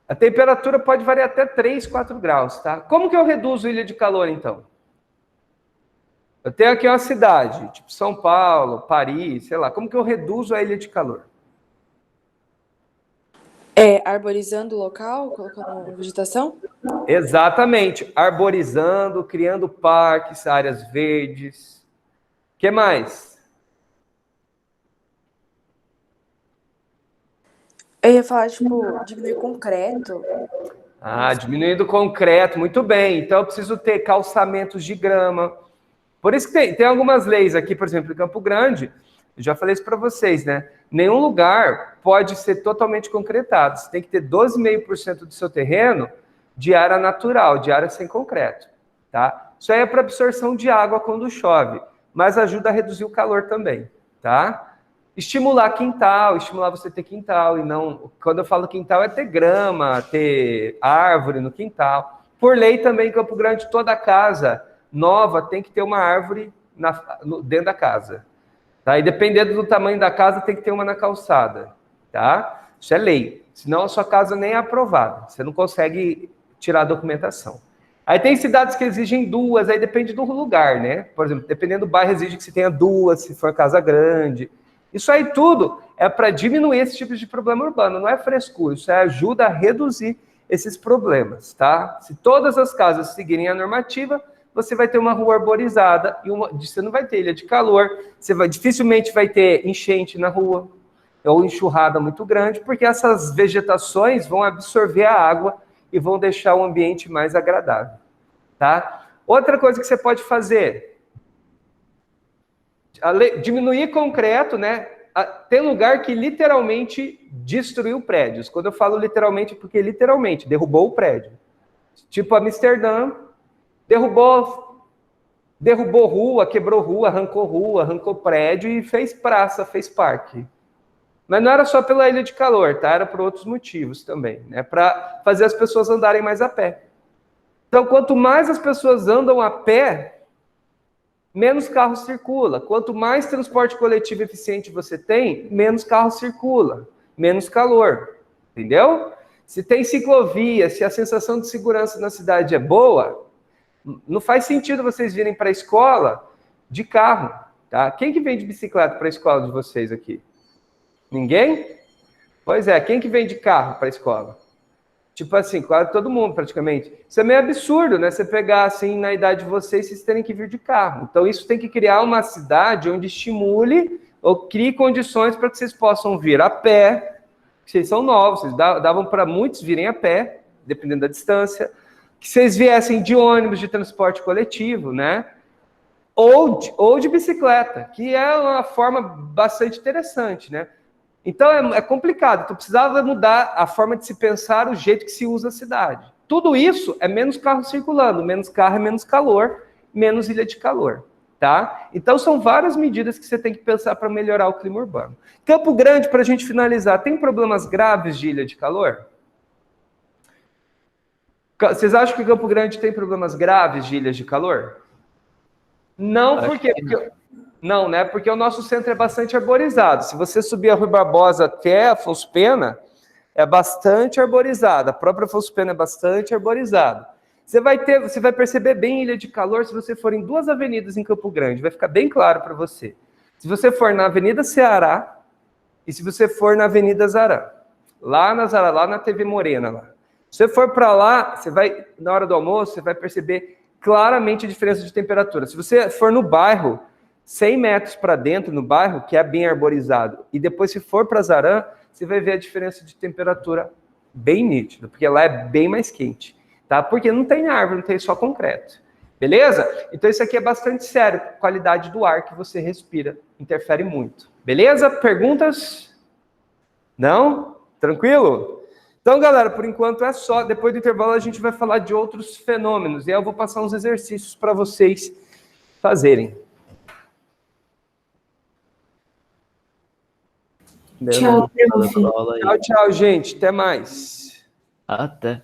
A temperatura pode variar até 3, 4 graus, tá? Como que eu reduzo ilha de calor, então? Eu tenho aqui uma cidade, tipo São Paulo, Paris, sei lá. Como que eu reduzo a ilha de calor? Arborizando o local, colocando vegetação? Exatamente. Arborizando, criando parques, áreas verdes. O que mais? Eu ia falar, diminuir concreto. Diminuindo o concreto, muito bem. Então, eu preciso ter calçamentos de grama. Por isso que tem algumas leis aqui, por exemplo, em Campo Grande, eu já falei isso para vocês, né? Nenhum lugar pode ser totalmente concretado. Você tem que ter 12,5% do seu terreno de área natural, de área sem concreto, tá? Isso aí é para absorção de água quando chove, mas ajuda a reduzir o calor também, tá? Estimular quintal, estimular você ter quintal, e não... Quando eu falo quintal, é ter grama, ter árvore no quintal. Por lei também, em Campo Grande, toda casa nova tem que ter uma árvore dentro da casa. Tá? E dependendo do tamanho da casa, tem que ter uma na calçada. Tá? Isso é lei. Senão a sua casa nem é aprovada. Você não consegue tirar a documentação. Aí tem cidades que exigem 2, aí depende do lugar, né? Por exemplo, dependendo do bairro, exige que você tenha 2, se for casa grande. Isso aí tudo é para diminuir esse tipo de problema urbano, não é frescura, isso ajuda a reduzir esses problemas, tá? Se todas as casas seguirem a normativa, você vai ter uma rua arborizada, e você não vai ter ilha de calor, dificilmente vai ter enchente na rua, ou enxurrada muito grande, porque essas vegetações vão absorver a água e vão deixar o ambiente mais agradável, tá? Outra coisa que você pode fazer, diminuir concreto, né? Tem lugar que literalmente destruiu prédios. Quando eu falo literalmente, é porque literalmente derrubou o prédio. Tipo Amsterdã, derrubou rua, quebrou rua, arrancou prédio e fez praça, fez parque. Mas não era só pela ilha de calor, tá? Era por outros motivos também, né? Para fazer as pessoas andarem mais a pé. Então, quanto mais as pessoas andam a pé, menos carro circula. Quanto mais transporte coletivo eficiente você tem, menos carro circula, menos calor. Entendeu? Se tem ciclovia, se a sensação de segurança na cidade é boa, não faz sentido vocês virem para a escola de carro, tá? Quem que vem de bicicleta para a escola de vocês aqui? Ninguém? Pois é, quem que vem de carro para a escola? Tipo assim, quase todo mundo praticamente. Isso é meio absurdo, né? Você pegar assim, na idade de vocês terem que vir de carro. Então isso tem que criar uma cidade onde estimule ou crie condições para que vocês possam vir a pé. Vocês são novos, vocês davam para muitos virem a pé, dependendo da distância. Que vocês viessem de ônibus, de transporte coletivo, né? Ou de bicicleta, que é uma forma bastante interessante, né? Então é complicado, então precisava mudar a forma de se pensar, o jeito que se usa a cidade. Tudo isso é menos carro circulando, menos carro é menos calor, menos ilha de calor, tá? Então são várias medidas que você tem que pensar para melhorar o clima urbano. Campo Grande, para a gente finalizar, tem problemas graves de ilha de calor? Vocês acham que Campo Grande tem problemas graves de ilhas de calor? Não, por quê? Não, né? Porque o nosso centro é bastante arborizado. Se você subir a Rui Barbosa até a Afonso Pena, é bastante arborizada. A própria Afonso Pena é bastante arborizada. Você vai perceber bem ilha de calor se você for em duas avenidas em Campo Grande. Vai ficar bem claro para você. Se você for na Avenida Ceará e se você for na Avenida Zarã. Lá na TV Morena. Lá. Se você for para lá, você vai, na hora do almoço, você vai perceber claramente a diferença de temperatura. Se você for no bairro, 100 metros para dentro no bairro, que é bem arborizado, e depois se for para Zarã, você vai ver a diferença de temperatura bem nítida, porque lá é bem mais quente, tá? Porque não tem árvore, não tem só concreto. Beleza? Então isso aqui é bastante sério, a qualidade do ar que você respira interfere muito. Beleza? Perguntas? Não? Tranquilo? Então, galera, por enquanto é só. Depois do intervalo a gente vai falar de outros fenômenos, e aí eu vou passar uns exercícios para vocês fazerem. Tchau, Tchau, tchau, gente. Até mais. Até.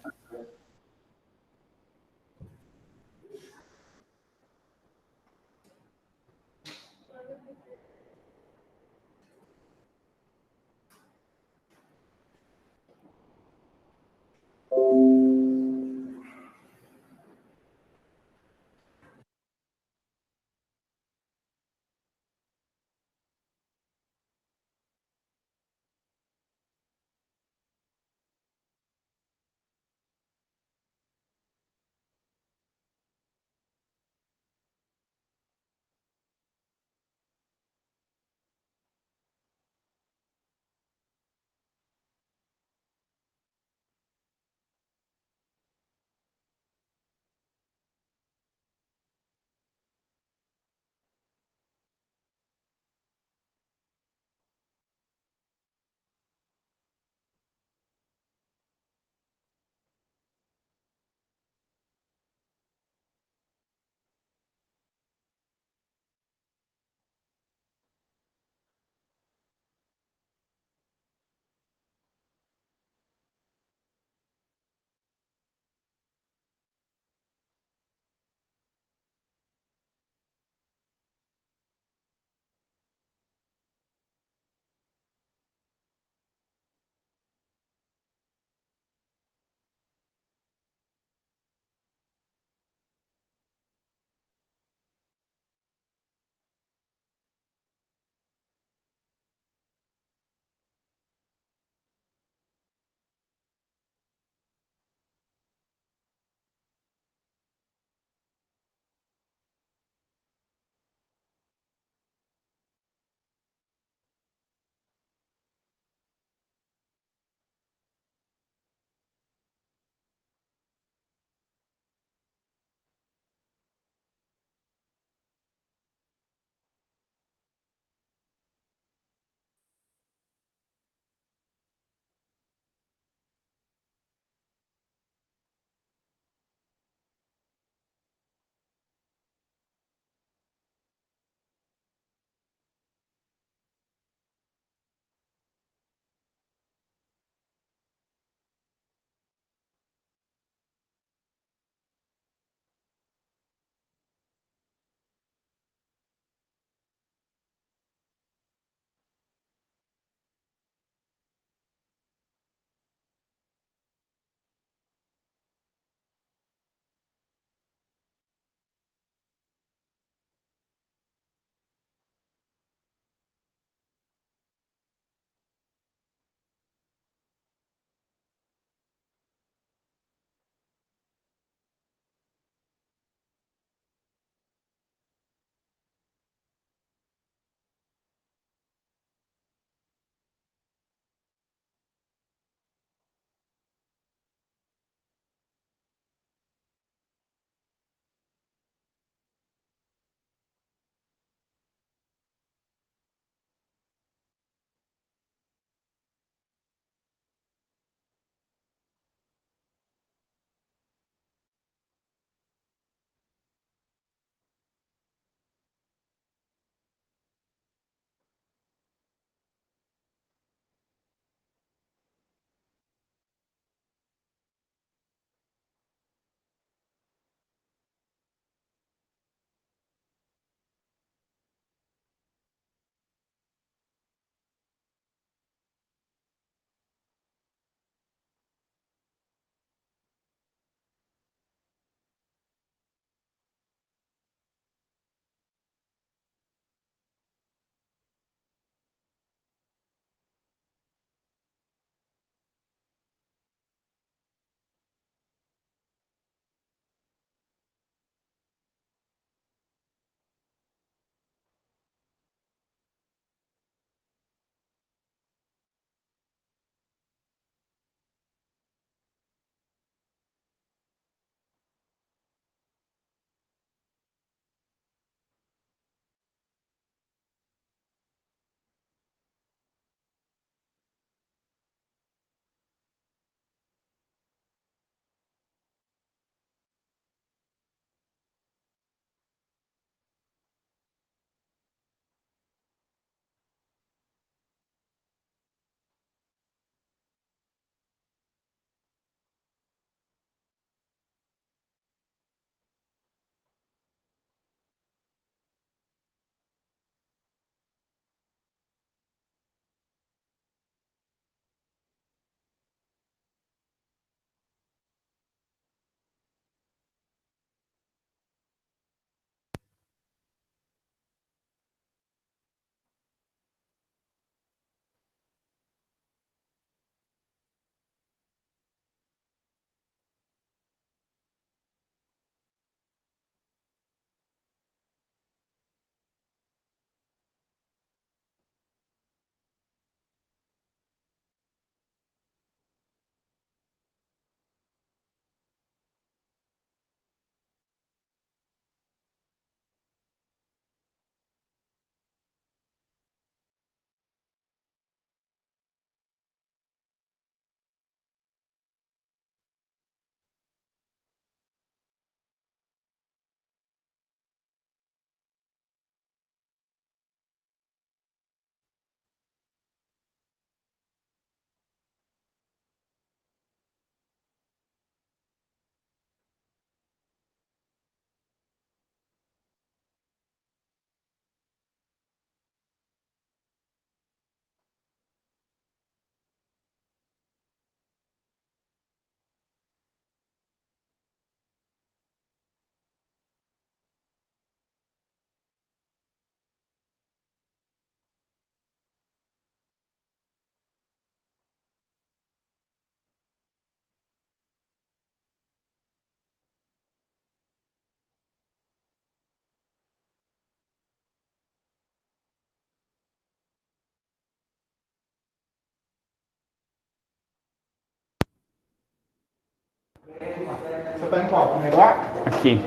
Você tá em qual? Primeiro A? Aqui.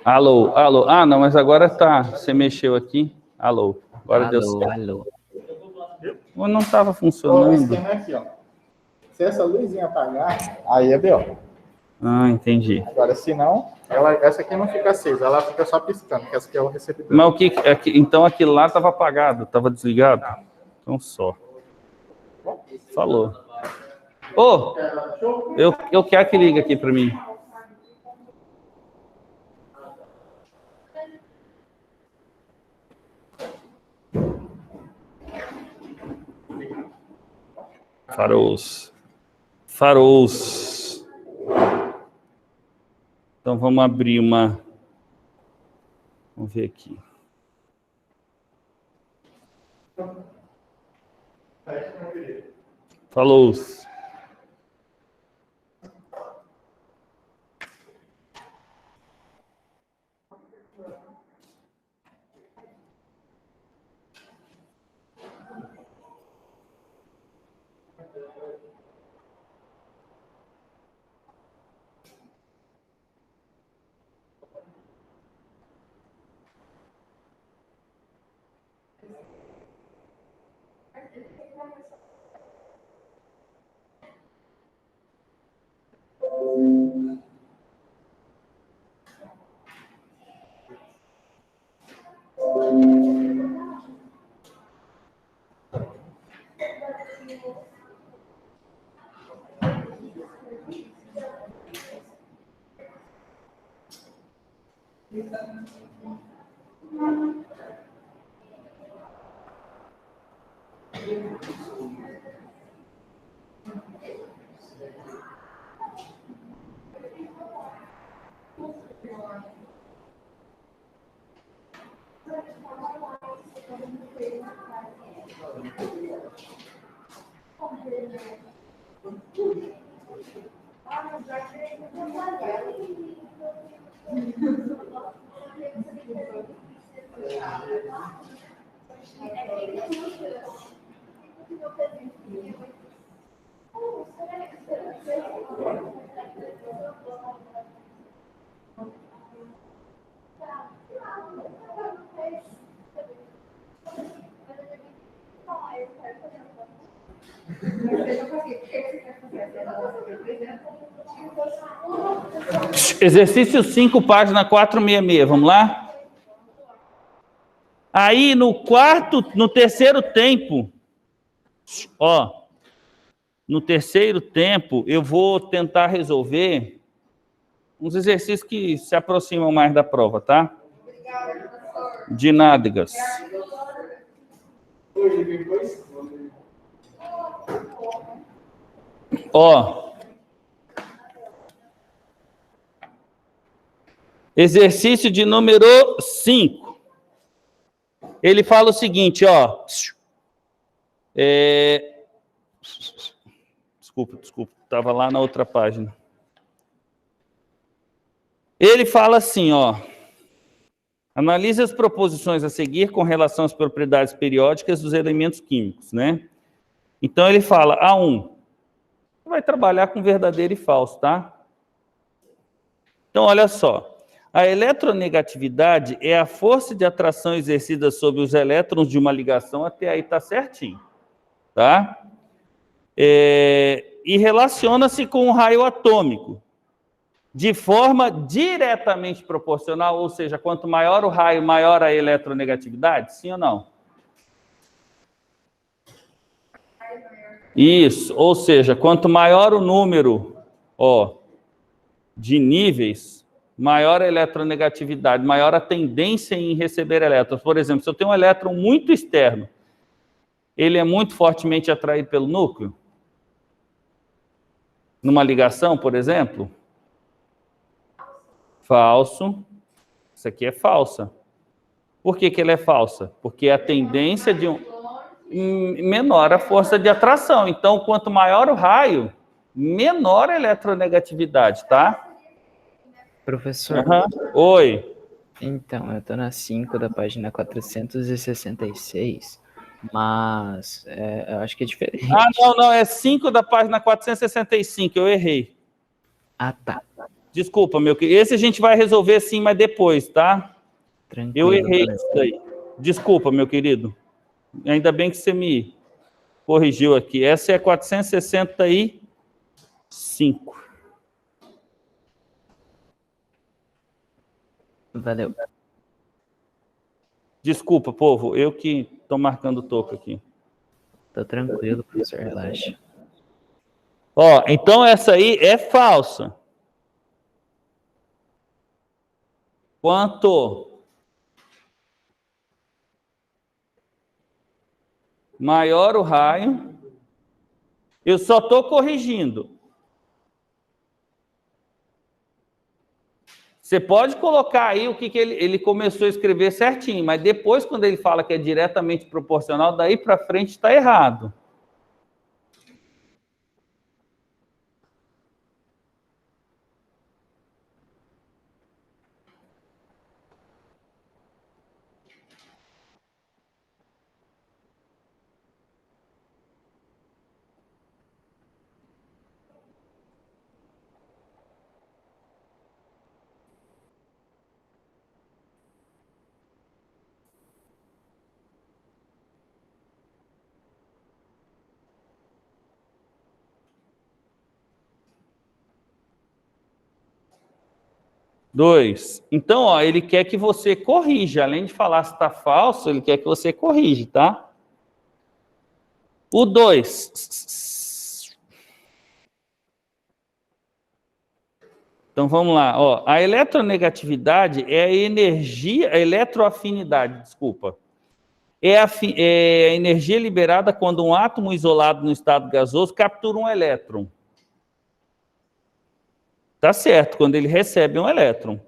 Alô, alô. Ah, não, mas agora tá. Você mexeu aqui. Alô. Agora deu certo. Alô. Não estava O funcionando. esquema é aqui, ó. Se essa luzinha apagar, aí é B.O. Ah, entendi. Agora, se não, essa aqui não fica acesa, ela fica só piscando, que essa aqui é o recebedor. Mas o que? Então aquilo lá estava apagado, estava desligado? Então só. Falou. Ô, eu quero que liga aqui para mim. Farols. Farols. Então vamos abrir uma. Vamos ver aqui. Farols. Exercício 5, página 466, vamos lá? Aí no terceiro tempo, ó, no terceiro tempo eu vou tentar resolver uns exercícios que se aproximam mais da prova, tá? De nádegas. Ó. Exercício de número 5. Ele fala o seguinte, ó. Desculpa, estava lá na outra página. Ele fala assim, ó. Analise as proposições a seguir com relação às propriedades periódicas dos elementos químicos, né? Então ele fala, A1. Vai trabalhar com verdadeiro e falso, tá? Então, olha só. A eletronegatividade é a força de atração exercida sobre os elétrons de uma ligação, até aí está certinho, tá? E relaciona-se com o raio atômico, de forma diretamente proporcional, ou seja, quanto maior o raio, maior a eletronegatividade, sim ou não? Isso, ou seja, quanto maior o número, ó, de níveis, maior a eletronegatividade, maior a tendência em receber elétrons. Por exemplo, se eu tenho um elétron muito externo, ele é muito fortemente atraído pelo núcleo? Numa ligação, por exemplo? Falso. Isso aqui é falsa. Por que que ela é falsa? Porque a tendência de menor a força de atração. Então, quanto maior o raio, menor a eletronegatividade, tá? Professor. Oi. Então, eu estou na 5 da página 466 Mas eu acho que é diferente. Ah, não, é 5 da página 465, eu errei. Ah, tá. Desculpa, meu querido. Esse a gente vai resolver sim, mas depois, tá? Eu Tranquilo. errei Beleza. isso daí. Desculpa, meu querido. Ainda bem que você me corrigiu aqui. Essa é 465. Valeu. Desculpa, povo. Eu que estou marcando o toco aqui. Tô tranquilo, professor, relaxa. Ó, então essa aí é falsa. Quanto maior o raio, eu só estou corrigindo. Você pode colocar aí o que ele começou a escrever certinho, mas depois, quando ele fala que é diretamente proporcional, daí para frente está errado. Dois. Então, ó, ele quer que você corrija. Além de falar se está falso, ele quer que você corrija, tá? O 2. Então, vamos lá. Ó, a eletronegatividade é a energia, a eletroafinidade, desculpa. É a energia liberada quando um átomo isolado no estado gasoso captura um elétron. Tá certo, quando ele recebe um elétron.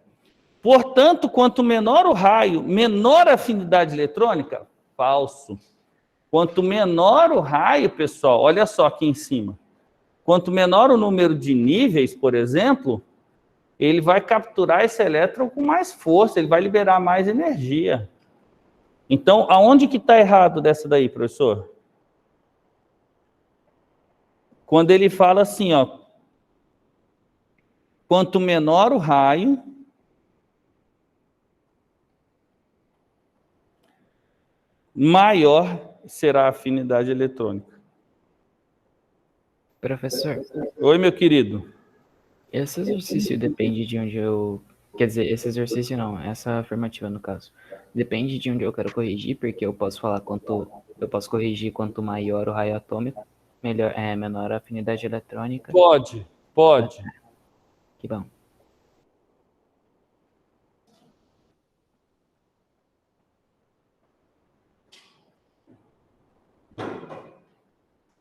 Portanto, quanto menor o raio, menor a afinidade eletrônica? Falso. Quanto menor o raio, pessoal, olha só aqui em cima. Quanto menor o número de níveis, por exemplo, ele vai capturar esse elétron com mais força, ele vai liberar mais energia. Então, aonde que está errado dessa daí, professor? Quando ele fala assim, ó, quanto menor o raio, maior será a afinidade eletrônica. Professor, Oi, meu querido. esse exercício depende de onde eu... Quer dizer, esse exercício não, essa afirmativa no caso. Depende de onde eu quero corrigir, porque eu posso falar eu posso corrigir quanto maior o raio atômico, menor a afinidade eletrônica. Pode. Que bom.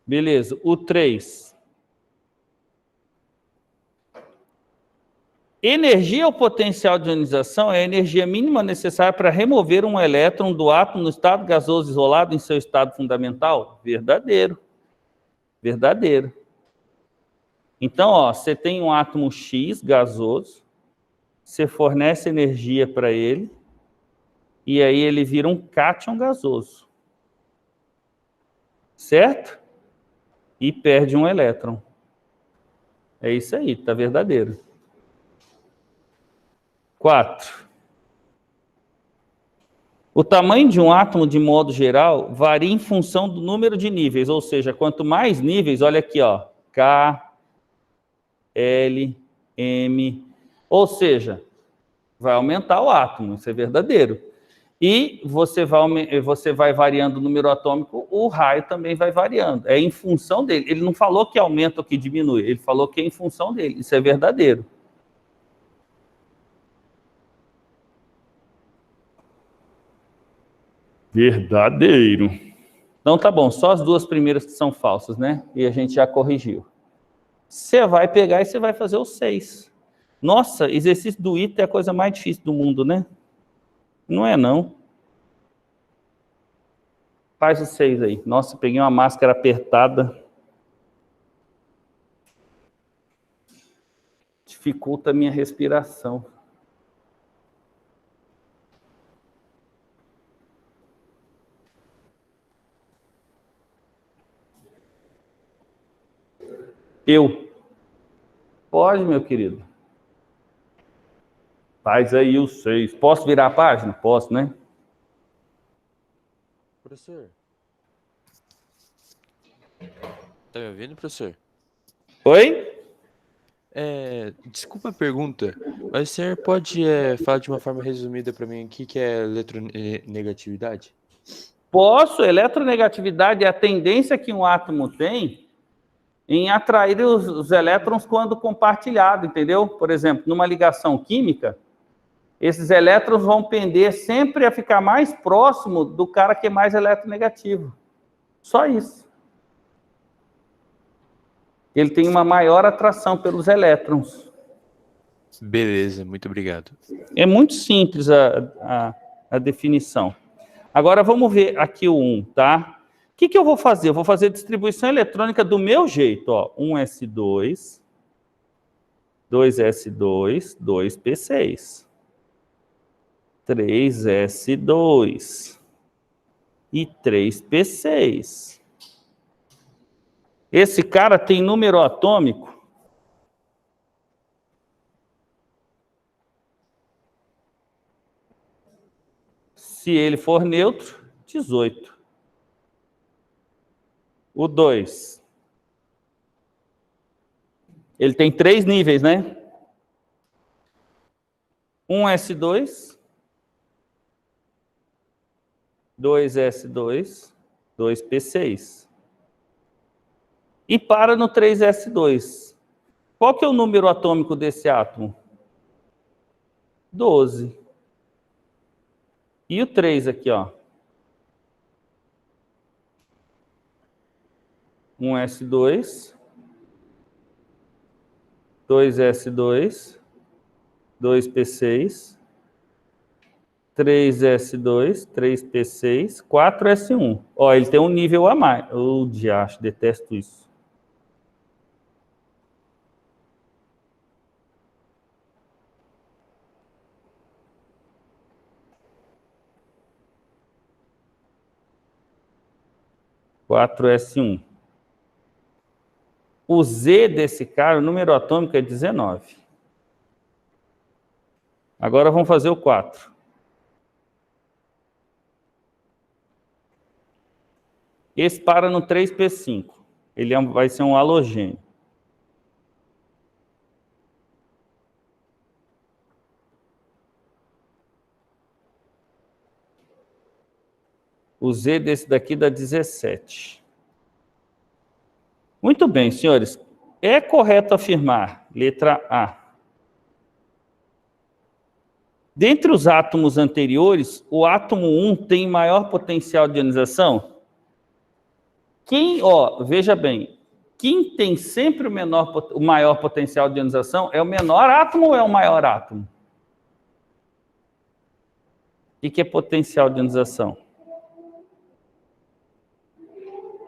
Beleza. O 3. Energia ou potencial de ionização é a energia mínima necessária para remover um elétron do átomo no estado gasoso isolado em seu estado fundamental? Verdadeiro. Verdadeiro. Então, ó, você tem um átomo X gasoso, você fornece energia para ele, e aí ele vira um cátion gasoso. Certo? E perde um elétron. É isso aí, tá verdadeiro. 4. O tamanho de um átomo, de modo geral, varia em função do número de níveis, ou seja, quanto mais níveis, olha aqui, ó, K, L, M, ou seja, vai aumentar o átomo, isso é verdadeiro. E você vai variando o número atômico, o raio também vai variando. É em função dele. Ele não falou que aumenta ou que diminui, ele falou que é em função dele, isso é verdadeiro. Verdadeiro. Então tá bom, só as duas primeiras que são falsas, né? E a gente já corrigiu. Você vai pegar e você vai fazer os 6. Nossa, exercício do ITA é a coisa mais difícil do mundo, né? Não é, não. Faz os 6 aí. Nossa, peguei uma máscara apertada. Dificulta a minha respiração. Eu. Pode, meu querido. Faz aí os 6. Posso virar a página? Posso, né? Professor. Tá me ouvindo, professor? Oi? Desculpa a pergunta, mas o senhor pode falar de uma forma resumida para mim o que é eletronegatividade? Posso. Eletronegatividade é a tendência que um átomo tem em atrair os elétrons quando compartilhado, entendeu? Por exemplo, numa ligação química, esses elétrons vão pender sempre a ficar mais próximo do cara que é mais eletronegativo. Só isso. Ele tem uma maior atração pelos elétrons. Beleza, muito obrigado. É muito simples a definição. Agora vamos ver aqui o 1, tá? O que eu vou fazer? Eu vou fazer distribuição eletrônica do meu jeito, ó. 1s2, 2s2, 2p6. 3s2 e 3p6. Esse cara tem número atômico se ele for neutro, 18. O 2. Ele tem 3 níveis, né? 1s2, 2s2, 2p6. E para no 3s2. Qual que é o número atômico desse átomo? 12. E o 3 aqui, ó. 1s2, 2s2, 2p6, 3s2, 3p6, 4s1. Ó, ele tem um nível a mais. Ô, diacho, detesto isso. S1. O Z desse cara, o número atômico é 19. Agora vamos fazer o 4. Esse para no 3p5. Ele vai ser um halogênio. O Z desse daqui dá 17. Muito bem, senhores. É correto afirmar, letra A. Dentre os átomos anteriores, o átomo 1 tem maior potencial de ionização? Veja bem, quem tem sempre o maior potencial de ionização é o menor átomo ou é o maior átomo? O que é potencial de ionização?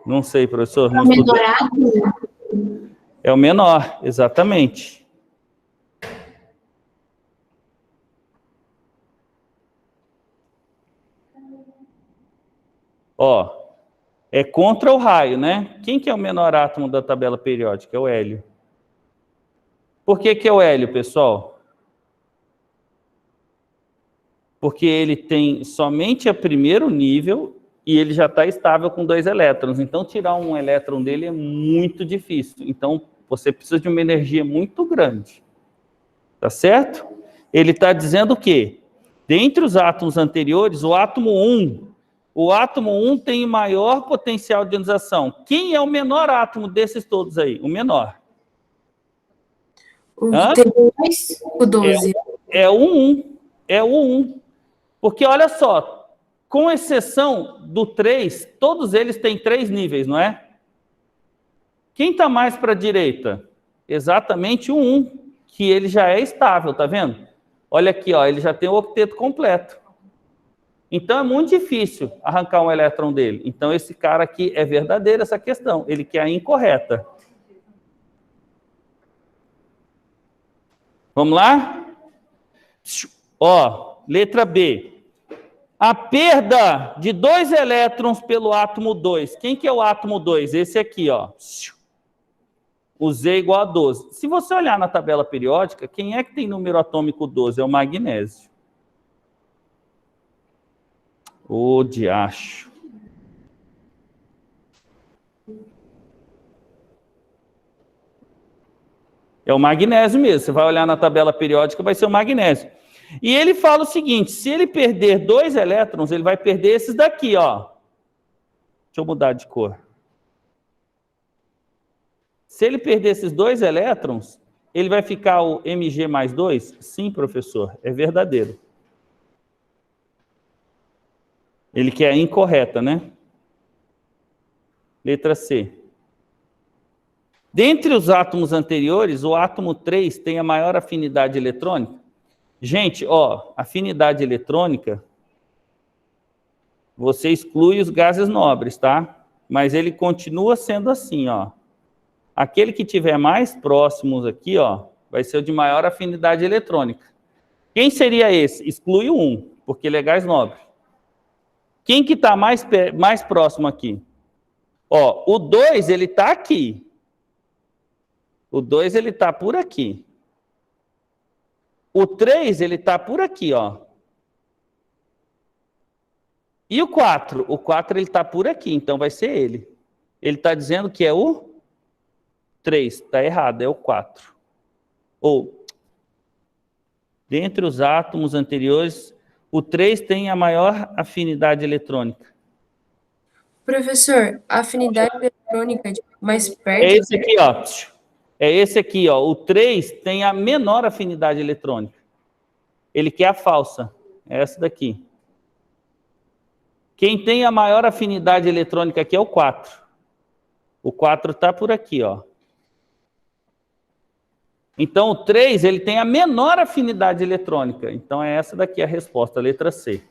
Não sei, professor. Não estudei. É o menor, exatamente. Ó, é contra o raio, né? Quem que é o menor átomo da tabela periódica? É o hélio. Por que é o hélio, pessoal? Porque ele tem somente o primeiro nível e ele já está estável com 2 elétrons. Então, tirar um elétron dele é muito difícil. Então, você precisa de uma energia muito grande. Tá certo? Ele está dizendo o quê? Dentre os átomos anteriores, o átomo 1 tem maior potencial de ionização. Quem é o menor átomo desses todos aí? O menor. O 3, o 12. É o 1. É o 1. Porque, olha só, com exceção do 3, todos eles têm 3 níveis, não é? Quem está mais para a direita? Exatamente o 1, que ele já é estável, tá vendo? Olha aqui, ó, ele já tem o octeto completo. Então, é muito difícil arrancar um elétron dele. Então, esse cara aqui é verdadeiro, essa questão. Ele quer a incorreta. Vamos lá? Ó, letra B. A perda de 2 elétrons pelo átomo 2. Quem que é o átomo 2? Esse aqui, ó. o Z é igual a 12. Se você olhar na tabela periódica, quem é que tem número atômico 12? É o magnésio. Ô, diacho. É o magnésio mesmo. Você vai olhar na tabela periódica, vai ser o magnésio. E ele fala o seguinte, se ele perder 2 elétrons, ele vai perder esses daqui, ó. Deixa eu mudar de cor. Se ele perder esses 2 elétrons, ele vai ficar o Mg mais 2? Sim, professor, é verdadeiro. Ele quer a incorreta, né? Letra C. Dentre os átomos anteriores, o átomo 3 tem a maior afinidade eletrônica. Gente, ó, afinidade eletrônica, você exclui os gases nobres, tá? Mas ele continua sendo assim, ó. Aquele que tiver mais próximos aqui, ó, vai ser o de maior afinidade eletrônica. Quem seria esse? Exclui o 1, porque ele é gás nobre. Quem que está mais próximo aqui? Ó, o 2, ele está aqui. O 2, ele está por aqui. O 3, ele está por aqui, ó. E o 4? O 4, ele está por aqui, então vai ser ele. Ele está dizendo que é o 3. Está errado, é o 4. Ou, dentre os átomos anteriores, o 3 tem a maior afinidade eletrônica. Professor, a afinidade eletrônica mais perto... É esse aqui, ó. É esse aqui, ó. O 3 tem a menor afinidade eletrônica. Ele quer a falsa. É essa daqui. Quem tem a maior afinidade eletrônica aqui é o 4. O 4 está por aqui, ó. Então, o 3, ele tem a menor afinidade eletrônica. Então, é essa daqui a resposta, a letra C.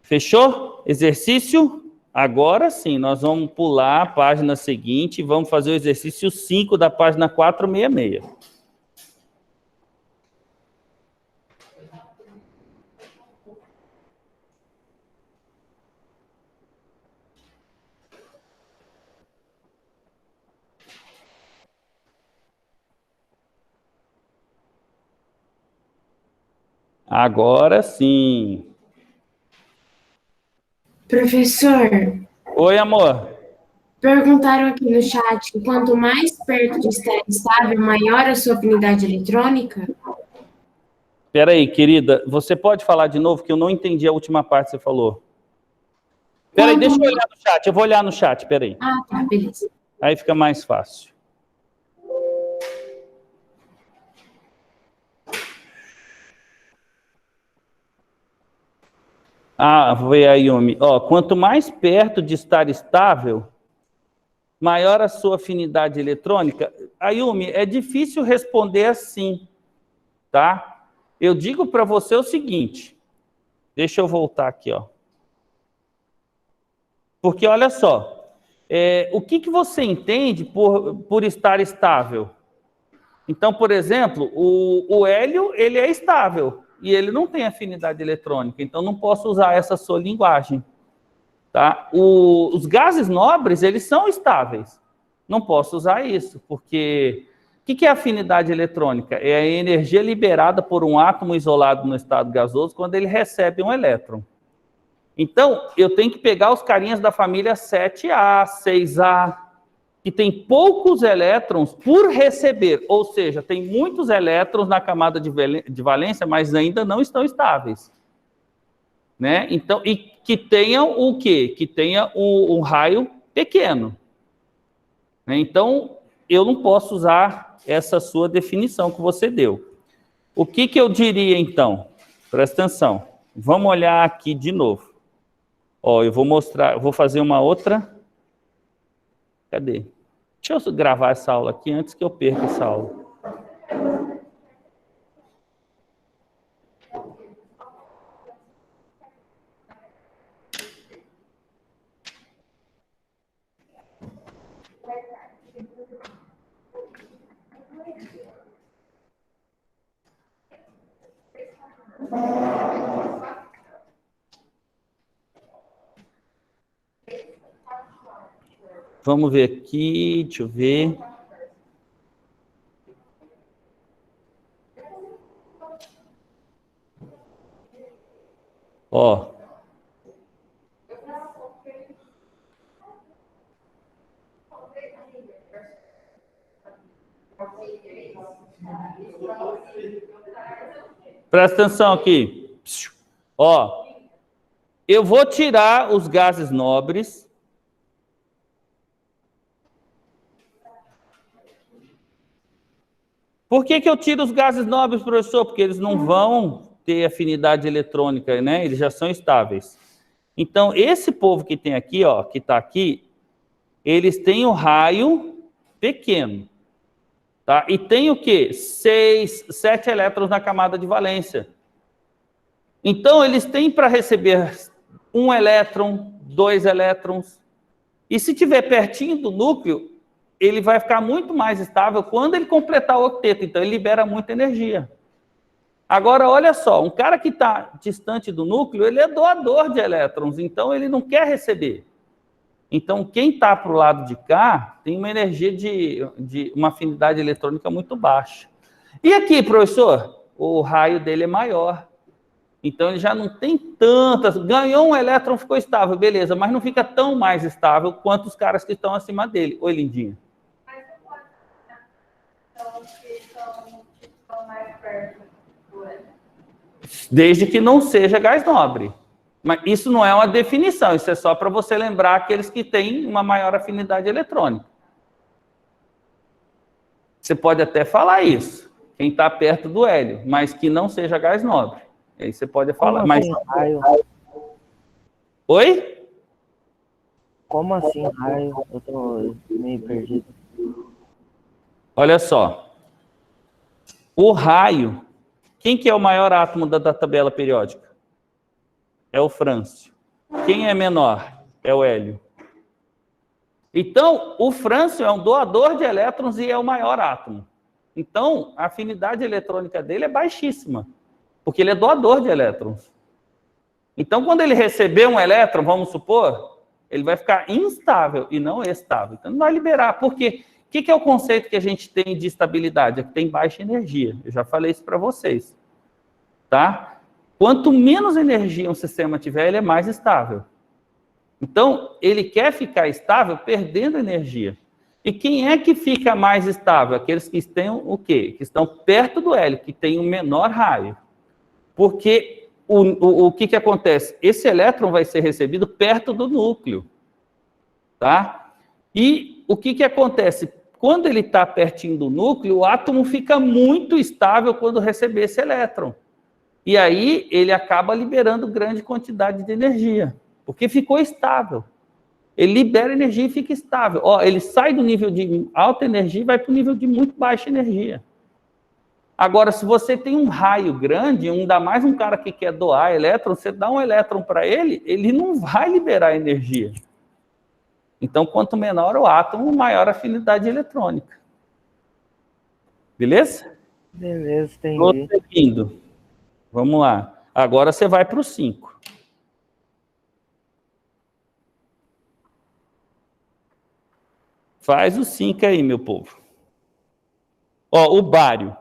Fechou? Exercício? Agora sim, nós vamos pular a página seguinte e vamos fazer o exercício 5 da página 466. Agora sim. Professor, Oi, amor. perguntaram aqui no chat que quanto mais perto de estar estável, maior a sua afinidade eletrônica? Espera aí, querida. Você pode falar de novo, que eu não entendi a última parte que você falou. Espera aí, deixa eu olhar no chat. Eu vou olhar no chat, espera aí. Ah, tá, beleza. Aí fica mais fácil. Ah, vou ver aí, Yumi. Ó, quanto mais perto de estar estável, maior a sua afinidade eletrônica. Ayumi, é difícil responder assim, tá? Eu digo para você o seguinte, deixa eu voltar aqui, ó. Porque, olha só, o que você entende por estar estável? Então, por exemplo, o hélio, ele é estável, e ele não tem afinidade eletrônica, então não posso usar essa sua linguagem. Tá? Os gases nobres, eles são estáveis. Não posso usar isso, porque... O que é afinidade eletrônica? É a energia liberada por um átomo isolado no estado gasoso quando ele recebe um elétron. Então, eu tenho que pegar os carinhas da família 7A, 6A, que tem poucos elétrons por receber, ou seja, tem muitos elétrons na camada de valência, mas ainda não estão estáveis. Né? Então, e que tenham o quê? Que tenha um raio pequeno. Né? Então, eu não posso usar essa sua definição que você deu. O que eu diria, então? Presta atenção. Vamos olhar aqui de novo. Ó, eu vou mostrar, eu vou fazer uma outra... Cadê? Deixa eu gravar essa aula aqui antes que eu perca essa aula. Vamos ver aqui, deixa eu ver. Ó. Presta atenção aqui. Ó. Eu vou tirar os gases nobres. Por que eu tiro os gases nobres, professor? Porque eles não vão ter afinidade eletrônica, né? Eles já são estáveis. Então, esse povo que tem aqui, ó, que está aqui, eles têm o raio pequeno, tá? E tem o quê? 7 elétrons na camada de valência. Então, eles têm para receber 1 elétron, 2 elétrons. E se estiver pertinho do núcleo, ele vai ficar muito mais estável quando ele completar o octeto. Então, ele libera muita energia. Agora, olha só, um cara que está distante do núcleo, ele é doador de elétrons, então ele não quer receber. Então, quem está para o lado de cá tem uma energia de uma afinidade eletrônica muito baixa. E aqui, professor, o raio dele é maior. Então, ele já não tem tantas... Ganhou um elétron, ficou estável, beleza, mas não fica tão mais estável quanto os caras que estão acima dele. Oi, lindinha. Mas não pode ser, então, os que estão mais perto. Desde que não seja gás nobre. Mas isso não é uma definição, isso é só para você lembrar aqueles que têm uma maior afinidade eletrônica. Você pode até falar isso, quem está perto do hélio, mas que não seja gás nobre. Aí você pode falar. Como Mas... assim, raio? Oi? Como assim, raio? Eu tô meio perdido. Olha só. O raio... Quem que é o maior átomo da tabela periódica? É o frâncio. Quem é menor? É o hélio. Então, o frâncio é um doador de elétrons e é o maior átomo. Então, a afinidade eletrônica dele é baixíssima, porque ele é doador de elétrons. Então, quando ele receber um elétron, vamos supor, ele vai ficar instável e não estável. Então, não vai liberar. Por quê? O que é o conceito que a gente tem de estabilidade? É que tem baixa energia. Eu já falei isso para vocês. Tá? Quanto menos energia um sistema tiver, ele é mais estável. Então, ele quer ficar estável perdendo energia. E quem é que fica mais estável? Aqueles que estão o quê? Que estão perto do hélio, que tem um menor raio. Porque o que acontece? Esse elétron vai ser recebido perto do núcleo. Tá? E o que acontece? Quando ele está pertinho do núcleo, o átomo fica muito estável quando receber esse elétron. E aí ele acaba liberando grande quantidade de energia, porque ficou estável. Ele libera energia e fica estável. Ó, ele sai do nível de alta energia e vai para o nível de muito baixa energia. Agora, se você tem um raio grande, ainda mais um cara que quer doar elétron, você dá um elétron para ele, ele não vai liberar energia. Então, quanto menor o átomo, maior a afinidade eletrônica. Beleza? Beleza, entendi. Estou seguindo. Vamos lá. Agora você vai para o 5. Faz o 5 aí, meu povo. Ó, o bário.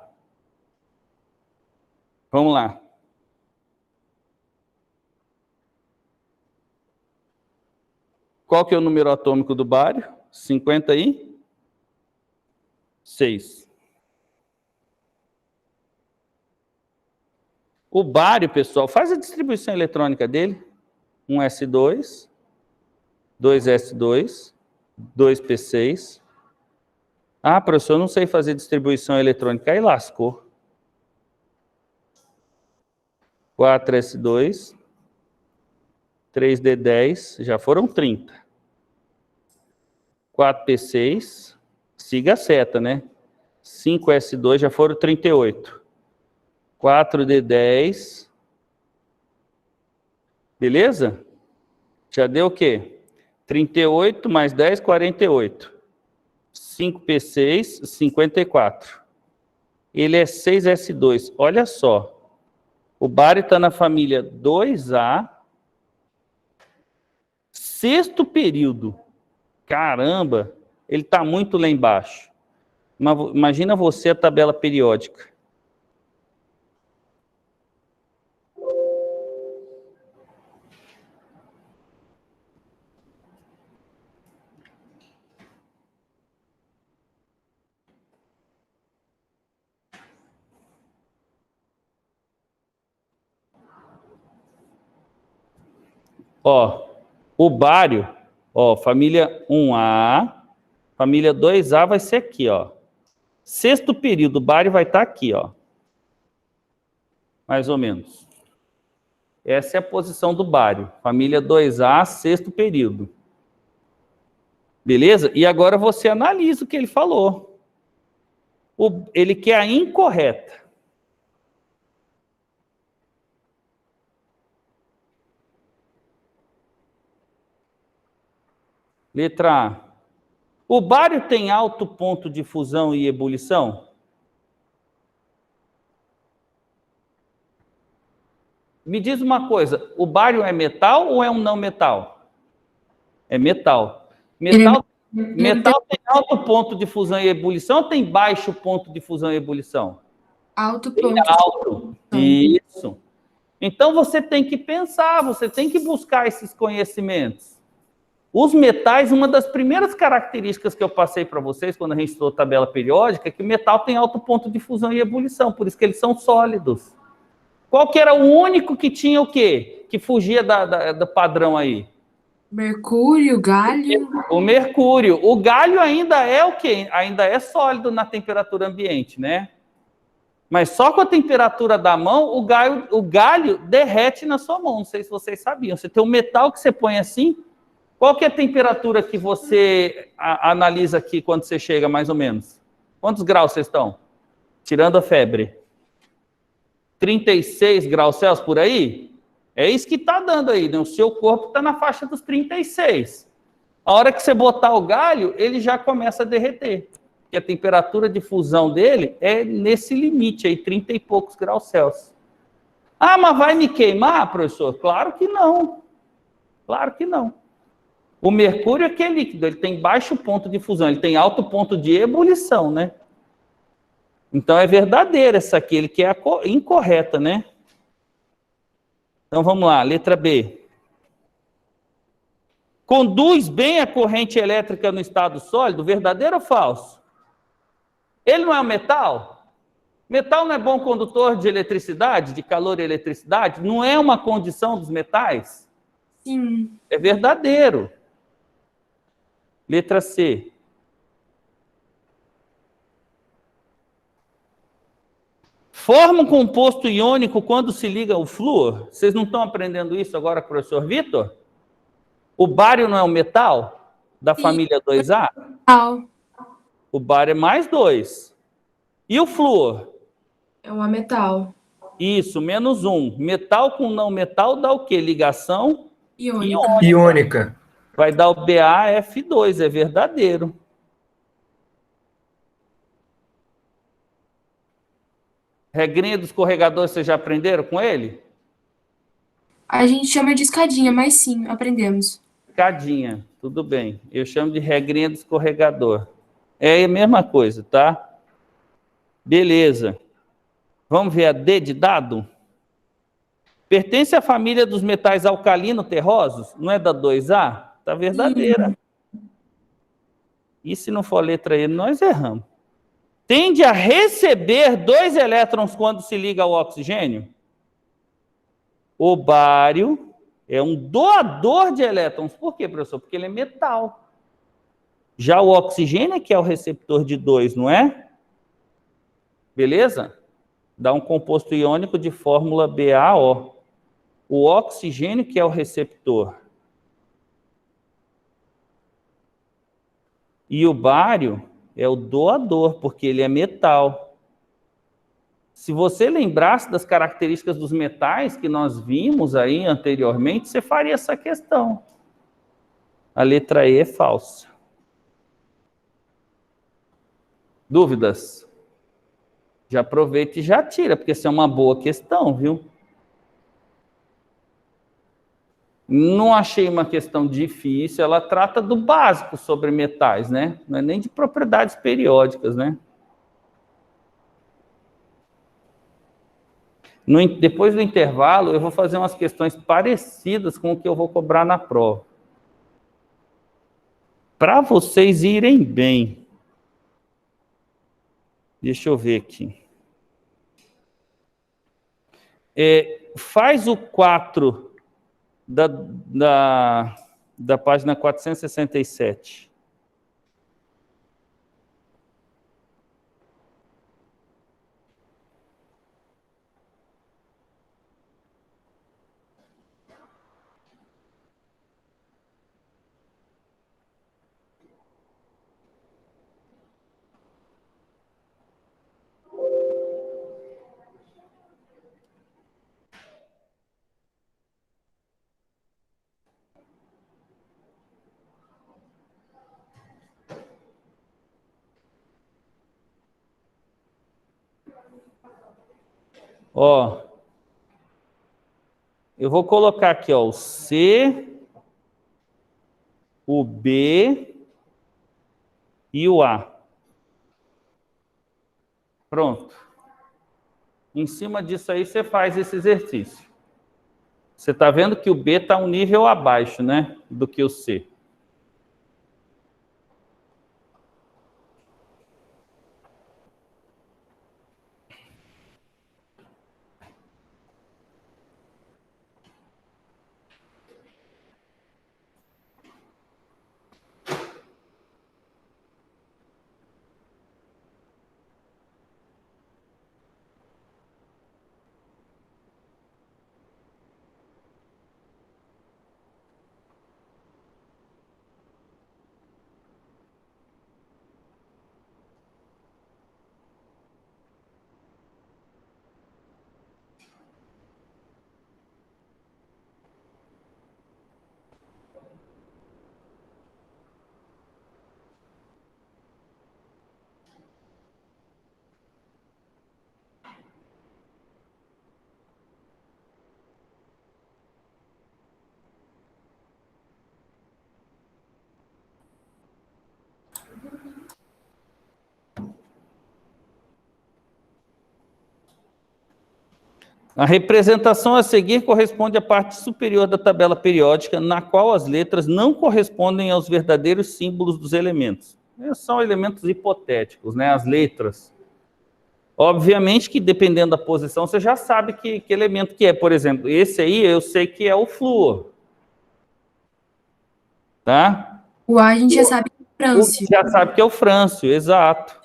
Vamos lá. Qual que é o número atômico do bário? 56. O bário, pessoal, faz a distribuição eletrônica dele. 1s2, 2s2, 2p6. Ah, professor, eu não sei fazer distribuição eletrônica. Aí lascou. 4s2, 3d10, já foram 30. 4p6, siga a seta, né? 5s2, já foram 38. 4d10. Beleza? Já deu o quê? 38 mais 10, 48. 5p6, 54. Ele é 6s2. Olha só. O bário está na família 2A. Sexto período. Caramba, ele está muito lá embaixo. Imagina você a tabela periódica. Ó, o bário, ó, família 1A, família 2A vai ser aqui, ó. Sexto período, o bário vai estar aqui, ó. Mais ou menos. Essa é a posição do bário. Família 2A, sexto período. Beleza? E agora você analisa o que ele falou. Ele quer a incorreta. Letra A. O bário tem alto ponto de fusão e ebulição? Me diz uma coisa, o bário é metal ou é um não metal? É metal. Metal tem alto ponto de fusão e ebulição ou tem baixo ponto de fusão e ebulição? Alto Tem ponto. alto. Isso. Então você tem que pensar, você tem que buscar esses conhecimentos. Os metais, uma das primeiras características que eu passei para vocês quando a gente estudou tabela periódica é que o metal tem alto ponto de fusão e ebulição, por isso que eles são sólidos. Qual que era o único que tinha o quê? Que fugia do padrão aí? Mercúrio, galho. O mercúrio. O galho ainda é o quê? Ainda é sólido na temperatura ambiente, né? Mas só com a temperatura da mão, o galho derrete na sua mão. Não sei se vocês sabiam. Você tem um metal que você põe assim. Qual que é a temperatura que você analisa aqui quando você chega, mais ou menos? Quantos graus vocês estão? Tirando a febre. 36 graus Celsius por aí? É isso que está dando aí, né? O seu corpo está na faixa dos 36. A hora que você botar o galho, ele já começa a derreter. Porque a temperatura de fusão dele é nesse limite aí, 30 e poucos graus Celsius. Ah, mas vai me queimar, professor? Claro que não. Claro que não. O mercúrio é que é líquido, ele tem baixo ponto de fusão, ele tem alto ponto de ebulição, né? Então é verdadeira essa aqui, ele quer a incorreta, né? Então vamos lá, letra B. Conduz bem a corrente elétrica no estado sólido, verdadeiro ou falso? Ele não é um metal? Metal não é bom condutor de eletricidade, de calor e eletricidade? Não é uma condição dos metais? Sim. É verdadeiro. Letra C. Forma um composto iônico quando se liga ao flúor? Vocês não estão aprendendo isso agora, professor Vitor? O bário não é um metal? Da família 2A? Metal. O bário é mais 2. E o flúor? É uma metal. Isso, menos 1. Metal com não metal dá o quê? Ligação iônica. Vai dar o BaF2, é verdadeiro. Regrinha do escorregador, vocês já aprenderam com ele? A gente chama de escadinha, mas sim, aprendemos. Escadinha, tudo bem. Eu chamo de regrinha do escorregador. É a mesma coisa, tá? Beleza. Vamos ver a D de dado? Pertence à família dos metais alcalino-terrosos? Não é da 2A? Está verdadeira. E se não for letra E, nós erramos. Tende a receber 2 elétrons quando se liga ao oxigênio? O bário é um doador de elétrons. Por quê, professor? Porque ele é metal. Já o oxigênio é que é o receptor de 2, não é? Beleza? Dá um composto iônico de fórmula BaO. O oxigênio que é o receptor. E o bário é o doador, porque ele é metal. Se você lembrasse das características dos metais que nós vimos aí anteriormente, você faria essa questão. A letra E é falsa. Dúvidas? Já aproveita e já tira, porque essa é uma boa questão, viu? Não achei uma questão difícil, ela trata do básico sobre metais, né? Não é nem de propriedades periódicas, né? Depois do intervalo, eu vou fazer umas questões parecidas com o que eu vou cobrar na prova. Para vocês irem bem. Deixa eu ver aqui. Faz o 4 da página 467. Ó, eu vou colocar aqui, ó, o C, o B e o A. Pronto. Em cima disso aí, você faz esse exercício. Você está vendo que o B está um nível abaixo, né, do que o C. A representação a seguir corresponde à parte superior da tabela periódica, na qual as letras não correspondem aos verdadeiros símbolos dos elementos. São elementos hipotéticos, né? As letras. Obviamente que, dependendo da posição, você já sabe que elemento que é. Por exemplo, esse aí eu sei que é o flúor. Tá? O A a gente já sabe que é o frâncio. Já sabe que é o frâncio, exato.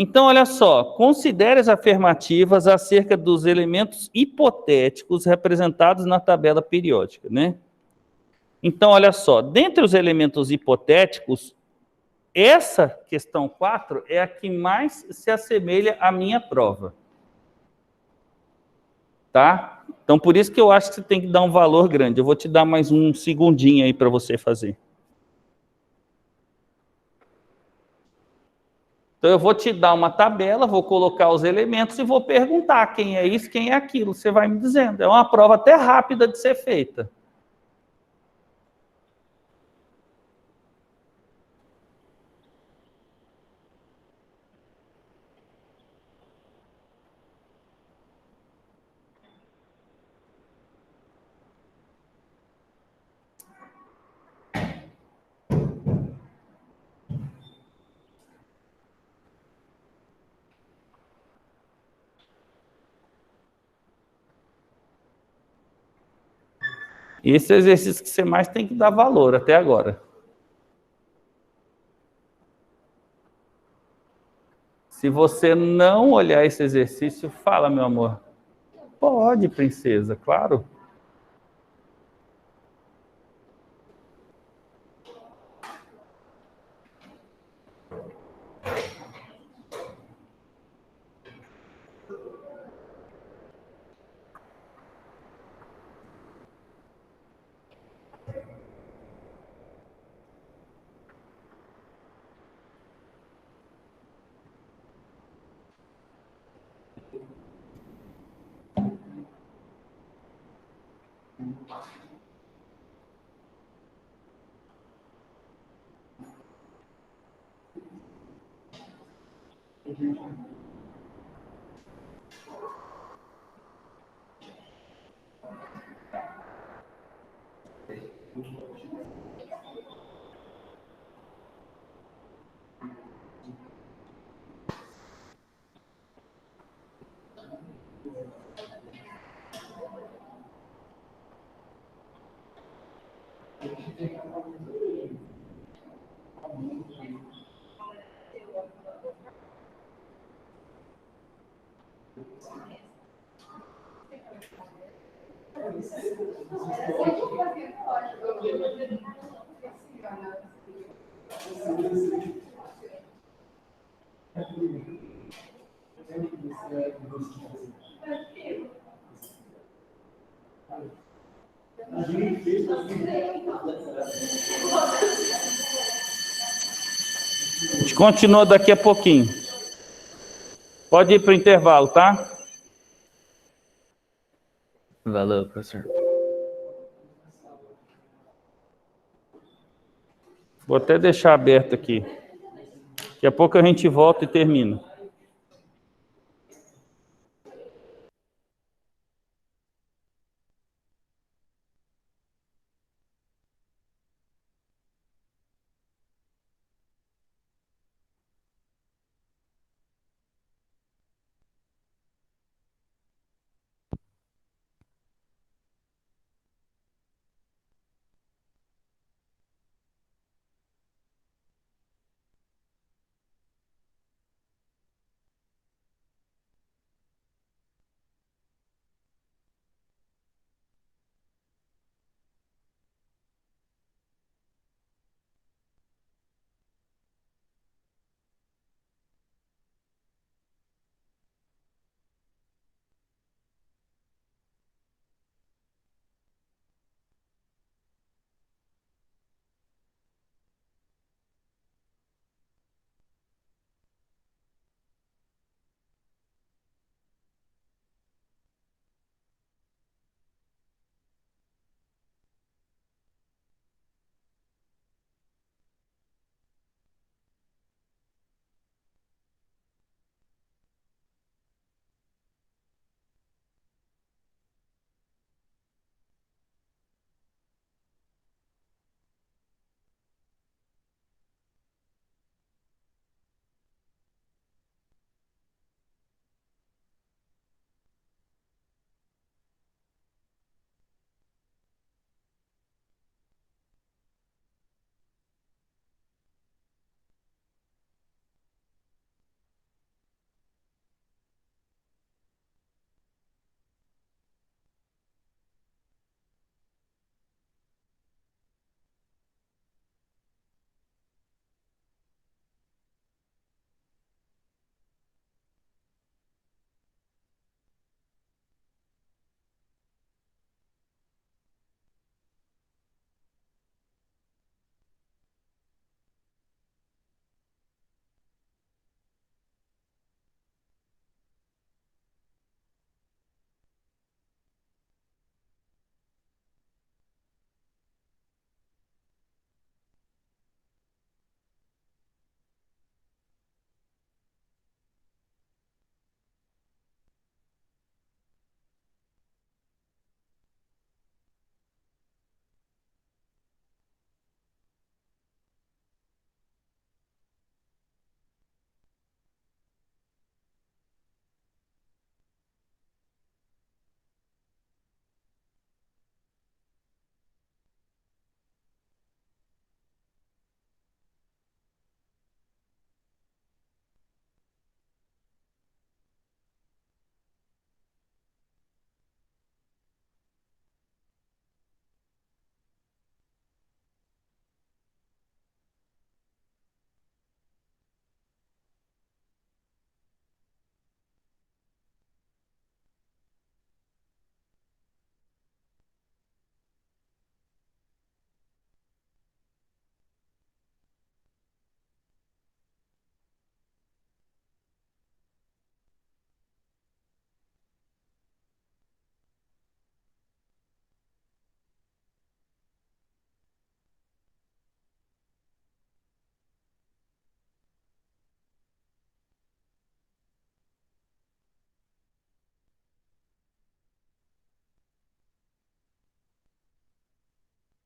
Então, olha só, considere as afirmativas acerca dos elementos hipotéticos representados na tabela periódica, né? Então, olha só, dentre os elementos hipotéticos, essa questão 4 é a que mais se assemelha à minha prova. Tá? Então, por isso que eu acho que você tem que dar um valor grande. Eu vou te dar mais um segundinho aí para você fazer. Então, eu vou te dar uma tabela, vou colocar os elementos e vou perguntar quem é isso, quem é aquilo. Você vai me dizendo. É uma prova até rápida de ser feita. Esse é o exercício que você mais tem que dar valor até agora. Se você não olhar esse exercício, fala, meu amor. Pode, princesa, claro. A gente continua daqui a pouquinho. Pode ir para o intervalo, tá? Valeu, professor. Vou até deixar aberto aqui. Daqui a pouco a gente volta e termina.